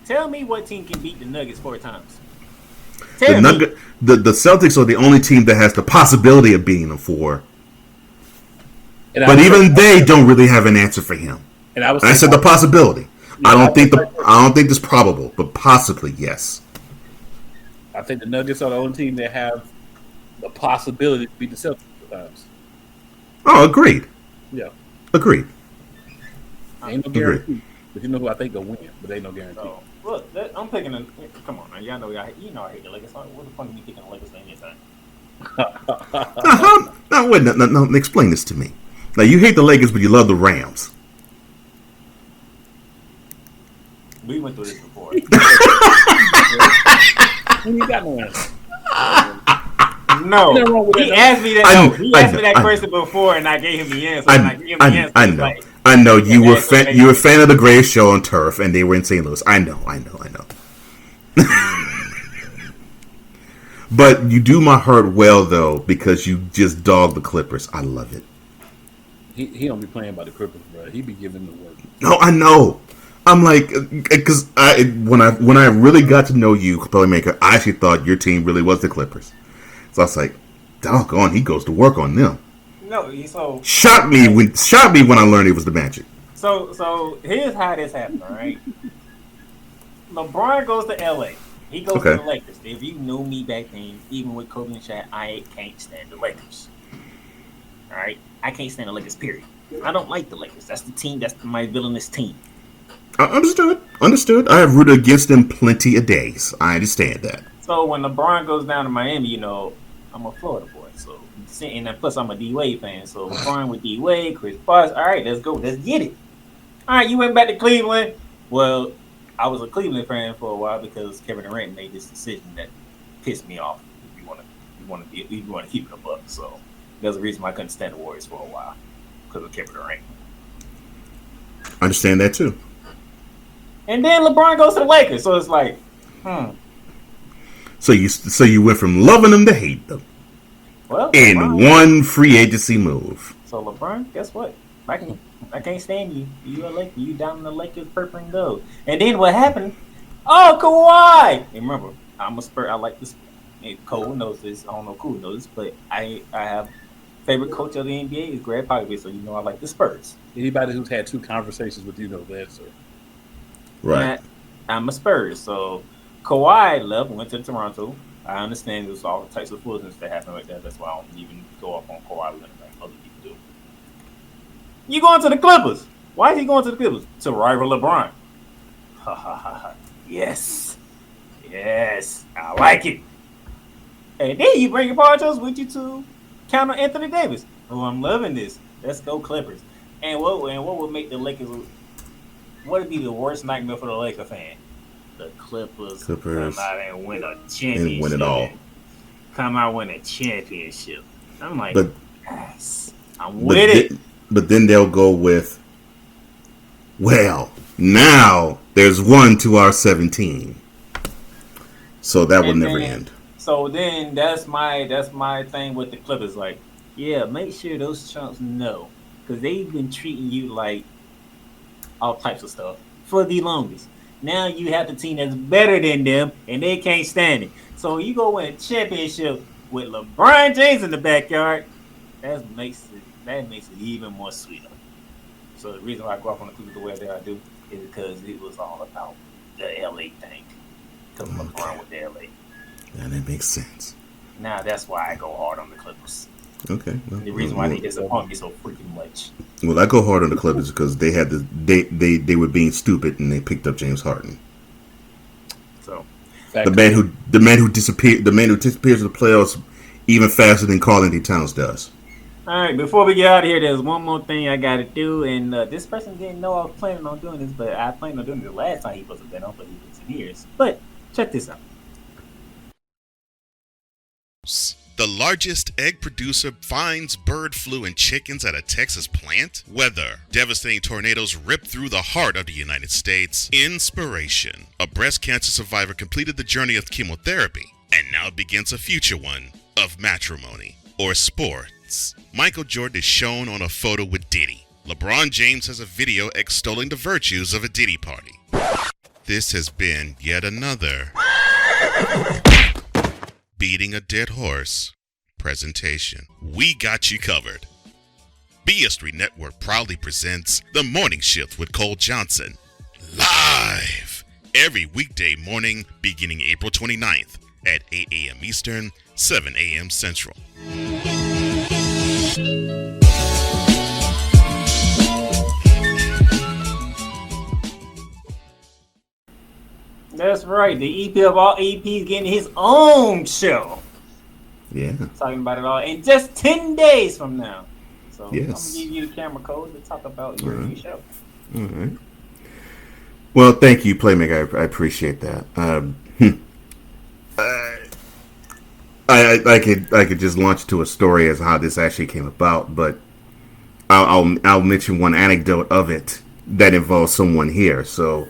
Speaker 4: Tell me what team can beat the Nuggets 4 times.
Speaker 5: The Celtics are the only team that has the possibility of beating them 4. But even they don't really have an answer for him. And I said the possibility. I don't think it's probable, but possibly yes.
Speaker 3: I think the Nuggets are the only team that have the possibility to beat the Celtics sometimes.
Speaker 5: Oh, agreed.
Speaker 3: Yeah.
Speaker 5: Agreed.
Speaker 3: Ain't no guarantee. But you know who I think will win, but ain't no guarantee.
Speaker 4: So, look, I'm picking a. Come on, man. Y'all know I hate the Lakers. What the fuck are you picking the Lakers for anything?
Speaker 5: Now, wait, no, explain this to me. Now, you hate the Lakers, but you love the Rams.
Speaker 4: We went through this before.
Speaker 3: You got no answer.
Speaker 4: No, he asked me that. He asked me that question before, and I gave him the answer.
Speaker 5: I know. I know you were a fan of the greatest show on turf, and they were in St. Louis. I know. But you do my heart well, though, because you just dog the Clippers. I love it.
Speaker 3: He don't be playing by the Clippers, bro. He be giving the work.
Speaker 5: No, I know. I'm like, because when I really got to know you, Playmaker, I actually thought your team really was the Clippers. So I was like, doggone, he goes to work on them.
Speaker 4: No, so
Speaker 5: shocked me when I learned it was the Magic.
Speaker 4: So here's how this happened, all right? LeBron goes to LA. He goes to the Lakers. If you knew me back then, even with Kobe and Shaq, I can't stand the Lakers. All right? I can't stand the Lakers, period. I don't like the Lakers. That's the team. That's my villainous team.
Speaker 5: Understood. I have rooted against them plenty of days. I understand that.
Speaker 4: So when LeBron goes down to Miami, I'm a Florida boy. So and plus I'm a D-Wade fan. So LeBron with D-Wade, Chris Bosh. All right, let's go. Let's get it. All right, you went back to Cleveland. Well, I was a Cleveland fan for a while because Kevin Durant made this decision that pissed me off. If you want to keep it a buck. So there's a reason why I couldn't stand the Warriors for a while because of Kevin Durant.
Speaker 5: I understand that too.
Speaker 4: And then LeBron goes to the Lakers, so it's like,
Speaker 5: So you went from loving them to hating them.
Speaker 4: Well,
Speaker 5: in
Speaker 4: LeBron,
Speaker 5: one free agency move.
Speaker 4: So LeBron, guess what? I can't stand you. You a Laker. You down in the Lakers, purple and gold. And then what happened? Oh, Kawhi. And remember, I'm a Spurs. I like this. Cole knows this. I don't know who knows this, but I have favorite coach of the NBA is Greg Popovich, so I like the Spurs.
Speaker 3: Anybody who's had two conversations with you knows that, sir.
Speaker 5: Right.
Speaker 4: I'm a Spurs, so Kawhi left, went to Toronto. I understand there's all types of foolishness that happened right there. That's why I don't even go up on Kawhi like other people do. You going to the Clippers? Why is he going to the Clippers? To rival LeBron. Ha ha ha ha. Yes, I like it. And then you bring your Paul George with you to counter Anthony Davis. Oh, I'm loving this. Let's go Clippers. And what would make the Lakers? What would be the worst nightmare for the Laker fan? The Clippers come out and win a championship.
Speaker 5: And win it all.
Speaker 4: Come out and win a championship. I'm like, yes, I'm with it.
Speaker 5: But then they'll go with, well, now there's 1 to our 17. So that will never end.
Speaker 4: So then that's my thing with the Clippers. Like, yeah, make sure those chumps know. Because they've been treating you like all types of stuff for the longest. Now you have the team that's better than them, and they can't stand it. So you go win a championship with LeBron James in the backyard. That makes it even more sweeter. So the reason why I go off on the Clippers the way that I do is because it was all about the LA thing. Because LeBron with the LA.
Speaker 5: Yeah, that makes sense.
Speaker 4: Now that's why I go hard on the Clippers.
Speaker 5: Okay. Well,
Speaker 4: the reason why they disappoint me so freaking much.
Speaker 5: Well, I go hard on the Clippers because they had they were being stupid and they picked up James Harden.
Speaker 4: So
Speaker 5: the man who disappears to the playoffs even faster than Karl Anthony Towns does.
Speaker 4: All right, before we get out of here, there's one more thing I got to do, and this person didn't know I was planning on doing this, but I planned on doing it the last time he was been on, but he was in years. But check this out.
Speaker 6: The largest egg producer finds bird flu in chickens at a Texas plant. Weather. Devastating tornadoes rip through the heart of the United States. Inspiration. A breast cancer survivor completed the journey of chemotherapy, and now begins a future one of matrimony or sports. Michael Jordan is shown on a photo with Diddy. LeBron James has a video extolling the virtues of a Diddy party. This has been yet another beating a dead horse presentation. We got you covered. BS3 Network proudly presents The Morning Shift with Cole Johnson. Live every weekday morning beginning April 29th at 8 a.m. Eastern, 7 a.m. Central.
Speaker 4: That's right. The EP of all EPs getting his own show.
Speaker 5: Yeah.
Speaker 4: Talking about it all in just 10 days from now. So
Speaker 5: Yes.
Speaker 4: I'm gonna give you the camera code to talk about your new show.
Speaker 5: All right. Well, thank you, Playmaker. I appreciate that. I could just launch to a story as how this actually came about, but I'll mention one anecdote of it that involves someone here. So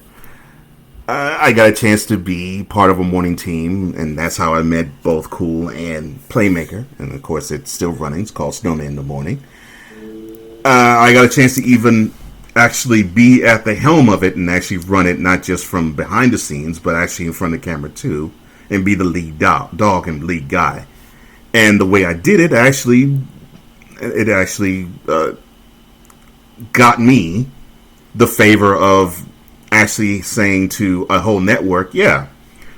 Speaker 5: I got a chance to be part of a morning team, and that's how I met both Cool and Playmaker. And of course, it's still running. It's called Snowman in the Morning. I got a chance to even actually be at the helm of it and actually run it, not just from behind the scenes, but actually in front of the camera too, and be the lead dog and lead guy. And the way I did it actually got me the favor of actually saying to a whole network, yeah,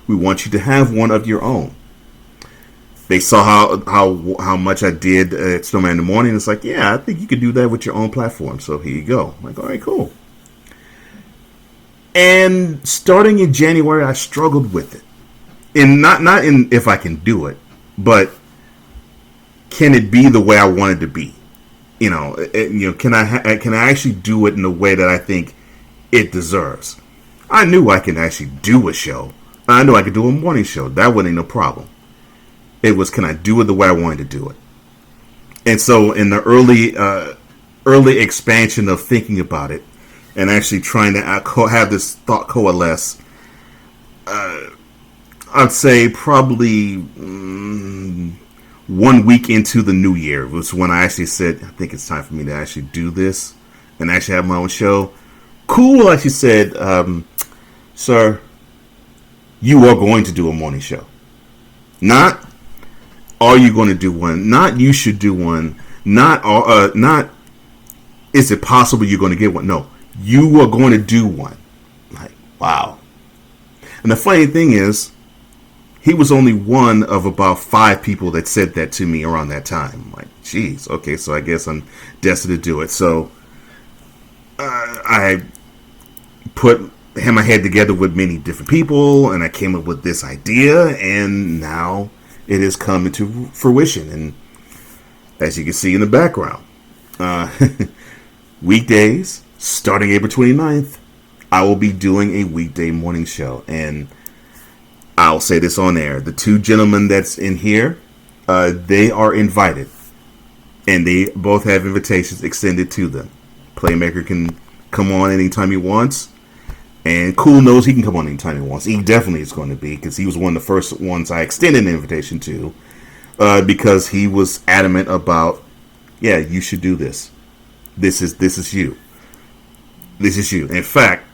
Speaker 5: we want you to have one of your own. They saw how much I did at Snowman in the Morning. It's like, yeah, I think you could do that with your own platform. So here you go. I'm like, all right, cool. And starting in January, I struggled with it. And not in if I can do it, but can it be the way I want it to be? Can I actually do it in the way that I think it deserves? I knew I can actually do a show. I knew I could do a morning show. That wasn't no problem. It was, can I do it the way I wanted to do it? And so in the early expansion of thinking about it and actually trying to have this thought coalesce, I'd say probably 1 week into the new year was when I actually said, I think it's time for me to actually do this and actually have my own show. Cool actually said, sir, you are going to do a morning show. Not, are you going to do one? Not, you should do one. Not, is it possible you're going to get one? No, you are going to do one. Like, wow. And the funny thing is, he was only one of about 5 people that said that to me around that time. I'm like, geez, okay, so I guess I'm destined to do it. So I had my head together with many different people, and I came up with this idea, and now it has come into fruition. And as you can see in the background, weekdays, starting April 29th, I will be doing a weekday morning show. And I'll say this on air. The 2 gentlemen that's in here, they are invited. And they both have invitations extended to them. Playmaker can come on anytime he wants. And Cool knows he can come on anytime he wants. He definitely is going to be, because he was one of the first ones I extended an invitation to, because he was adamant about, yeah, you should do this. This is you. This is you. In fact,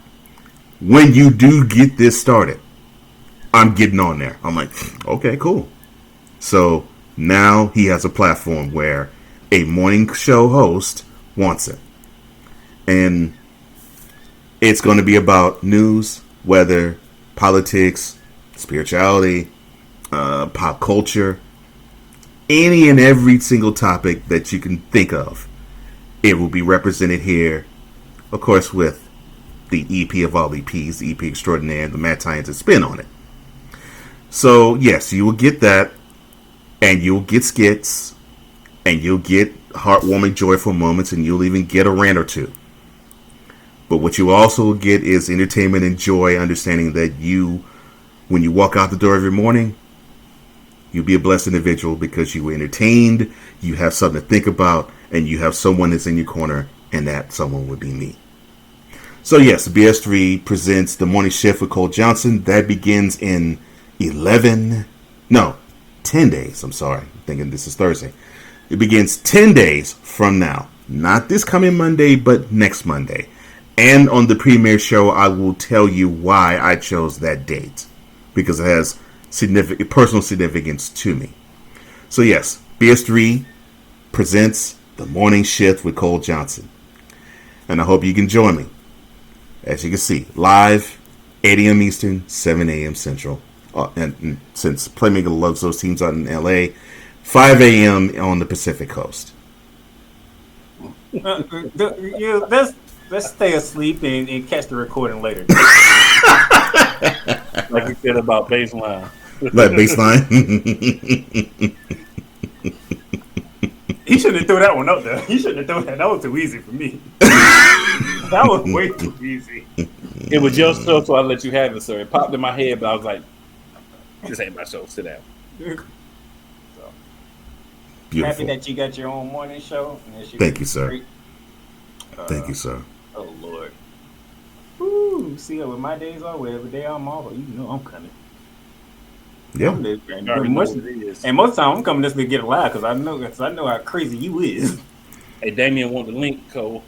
Speaker 5: when you do get this started, I'm getting on there. I'm like, okay, cool. So now he has a platform where a morning show host wants it. And it's going to be about news, weather, politics, spirituality, pop culture, any and every single topic that you can think of. It will be represented here, of course, with the EP of all EPs, the EP extraordinaire, the Matt Tynes' spin on it. So, yes, you will get that, and you'll get skits, and you'll get heartwarming, joyful moments, and you'll even get a rant or two. But what you also get is entertainment and joy, understanding that you, when you walk out the door every morning, you'll be a blessed individual because you were entertained, you have something to think about, and you have someone that's in your corner, and that someone would be me. So yes, BS3 presents The Morning Shift with Cole Johnson. That begins in 10 days. I'm sorry. I'm thinking this is Thursday. It begins 10 days from now. Not this coming Monday, but next Monday. And on the premiere show, I will tell you why I chose that date, because it has personal significance to me. So yes, BS3 presents The Morning Shift with Cole Johnson. And I hope you can join me. As you can see, live, 8 a.m. Eastern, 7 a.m. Central. And since Playmaker loves those teams out in LA, 5 a.m. on the Pacific Coast.
Speaker 4: Let's stay asleep and catch the recording later.
Speaker 3: Like you said about baseline.
Speaker 5: Like baseline.
Speaker 4: He shouldn't have threw that one up there. He shouldn't have thrown that. That was too easy for me. That was way too easy.
Speaker 3: It was your show, so I let you have it, sir. It popped in my head, but I was like, "This ain't my show. Sit down."
Speaker 4: So,
Speaker 5: Beautiful.
Speaker 4: happy that you got your own morning show. And
Speaker 5: Thank you, sir.
Speaker 4: Great.
Speaker 5: Thank you, sir.
Speaker 4: Oh Lord. Woo! See, with my days off, whatever day I'm off, you know I'm coming.
Speaker 5: Yeah.
Speaker 3: You already know what it is.
Speaker 4: And most of the time I'm coming just to get a laugh because I know how crazy you is.
Speaker 3: Hey, Damien want the link, Cole.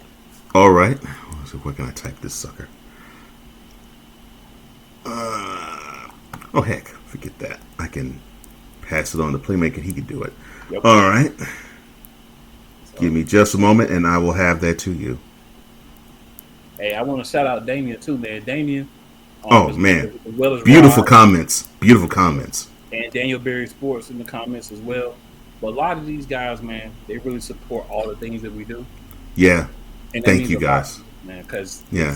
Speaker 5: All right. So where can I type this sucker? Oh heck, forget that. I can pass it on to Playmaker. He can do it.
Speaker 3: Yep.
Speaker 5: All right. Give me just a moment, and I will have that to you.
Speaker 3: Hey, I want to shout out Damien too, man. Damien.
Speaker 5: Oh man,
Speaker 3: as well as
Speaker 5: beautiful
Speaker 3: Rod
Speaker 5: comments. Beautiful comments.
Speaker 3: and Daniel Berry Sports in the comments as well. But a lot of these guys, man, they really support all the things that we do.
Speaker 5: Yeah.
Speaker 3: And that
Speaker 5: Thank
Speaker 3: means
Speaker 5: you,
Speaker 3: a lot,
Speaker 5: guys.
Speaker 3: man, because
Speaker 5: Yeah.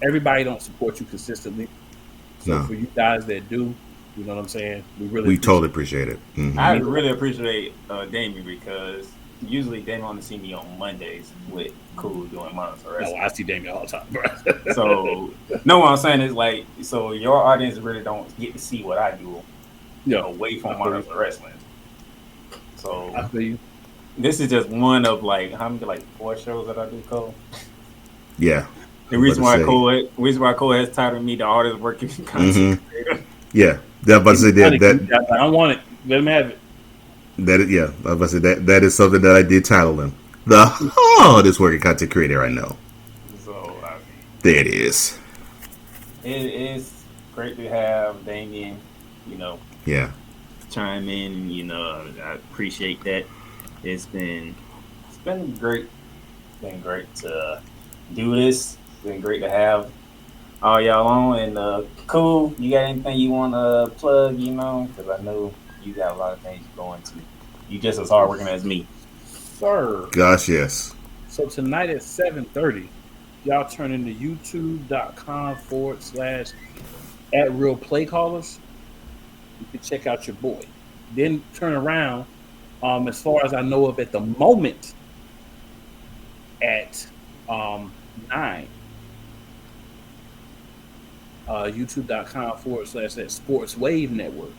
Speaker 3: everybody don't support you consistently. So
Speaker 5: No.
Speaker 3: for you guys that do, you know what I'm saying? We really
Speaker 5: We
Speaker 3: appreciate
Speaker 5: totally appreciate it. Mhm.
Speaker 4: I really appreciate Damien because usually Damien only see me on Mondays with Cool doing monitor
Speaker 3: No,
Speaker 4: wrestling.
Speaker 3: I see Damien all the time, bro.
Speaker 4: So no, what I'm saying is like, so your audience really don't get to see what I do away from monitor wrestling. So
Speaker 3: I feel you.
Speaker 4: this is just one of like how many, like 4 shows that I do, Cole.
Speaker 5: Yeah.
Speaker 4: The reason why Cole has titled me the artist working content creator.
Speaker 5: Yeah. That about to say
Speaker 3: I
Speaker 5: that
Speaker 3: don't want it. Let him have it.
Speaker 5: yeah. I was about to say that is something that I did title him. The hardest working content creator I know.
Speaker 4: So I mean,
Speaker 5: There it is.
Speaker 4: it is great to have Damien,
Speaker 5: Yeah.
Speaker 4: chime in. I appreciate that. It's been great. It's been great to do this. It's been great to have all y'all on. And Cool, you got anything you want to plug? Because I know you got a lot of things you're going to. You just as hard working as me.
Speaker 3: Sir.
Speaker 5: Gosh, yes.
Speaker 3: So tonight at 7:30, y'all turn into youtube.com/@realplaycallers. You can check out your boy. Then turn around, as far as I know of at the moment, at 9. youtube.com/@sportswave network.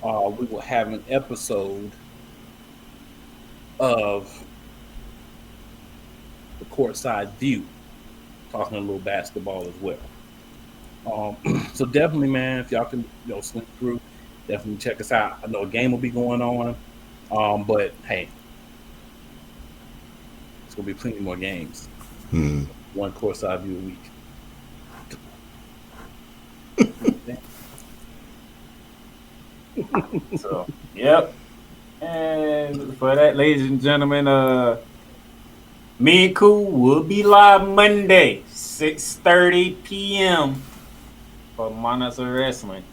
Speaker 3: We will have an episode of the courtside view, talking a little basketball as well. So definitely, man, if y'all can swing through, definitely check us out. I know a game will be going on, but hey, it's gonna be plenty more games. One courtside view a week.
Speaker 4: So, yep. And for that, ladies and gentlemen, me and Cool will be live Monday, 6:30 p.m. for Monitor Wrestling.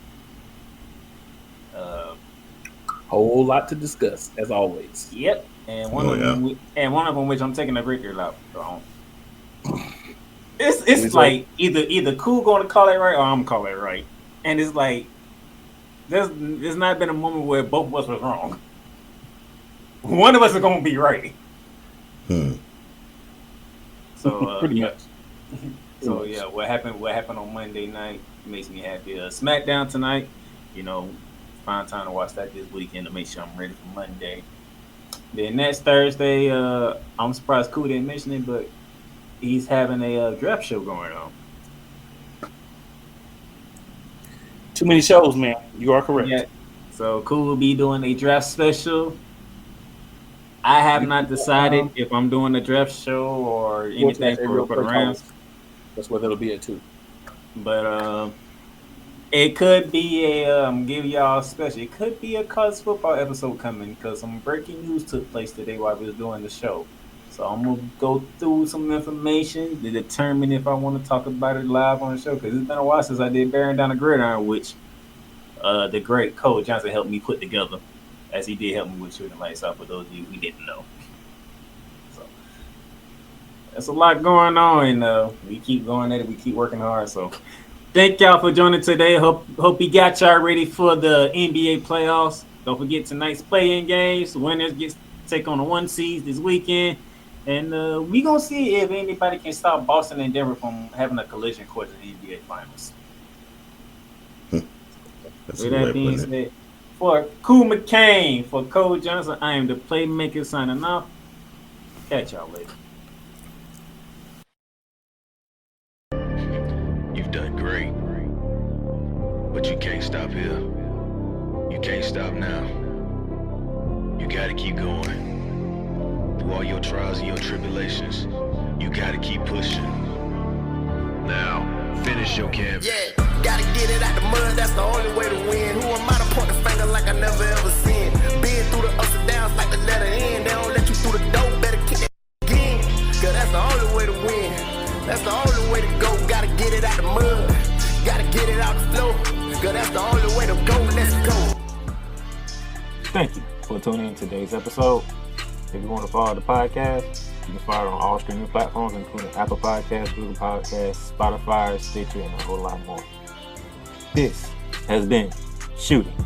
Speaker 3: Whole lot to discuss, as always.
Speaker 4: Yep. And one of them, which I'm taking a break here out. It's like either Cool going to call it right or I'm calling it right, and it's like there's not been a moment where both of us was wrong. One of us is going to be right. So
Speaker 3: pretty much.
Speaker 4: So yeah, what happened on Monday night makes me happy. SmackDown tonight, find time to watch that this weekend to make sure I'm ready for Monday. Then next Thursday, I'm surprised Cool didn't mention it, but he's having a draft show going on.
Speaker 3: Too many shows, man. You are correct.
Speaker 4: Yeah. So Cool will be doing a draft special. I have not decided if I'm doing a draft show or anything for the Rams.
Speaker 3: That's what it'll be at too.
Speaker 4: But it could be give y'all a special. It could be a college football episode coming because some breaking news took place today while we was doing the show. So I'm gonna go through some information to determine if I want to talk about it live on the show because it's been a while since I did Bearing Down the Gridiron, which the great Cole Johnson helped me put together, as he did help me with Shooting Lights Out. For those of you who didn't know, so there's a lot going on, and we keep going at it. We keep working hard. So Thank y'all for joining today. Hope we got y'all ready for the NBA playoffs. Don't forget tonight's play-in games. Winners get to take on the 1 seeds this weekend. And we going to see if anybody can stop Boston and Denver from having a collision course in the NBA Finals.
Speaker 5: That's
Speaker 4: With
Speaker 5: a
Speaker 4: that
Speaker 5: way
Speaker 4: being
Speaker 5: of putting it.
Speaker 4: said, for Cool McCain, for Cole Johnson, I am the Playmaker signing off. Catch y'all later.
Speaker 1: You've done great. But you can't stop here. You can't stop now. You gotta keep going. Through all your trials and your tribulations, you gotta keep pushing. Now, finish your canvas.
Speaker 2: Yeah, gotta get it out the mud, that's the only way to win. Who am I to point the finger like I never ever seen? Been through the ups and downs like the letter N. They don't let you through the door, better kick that again. Cause that's the only way to win. That's the only way to go. Gotta get it out the mud. Gotta get it out the flow. Cause that's the only way to go. Let's go.
Speaker 4: Thank you for tuning in to today's episode. If you want to follow the podcast, you can follow it on all streaming platforms, including Apple Podcasts, Google Podcasts, Spotify, Stitcher, and a whole lot more. This has been Shooting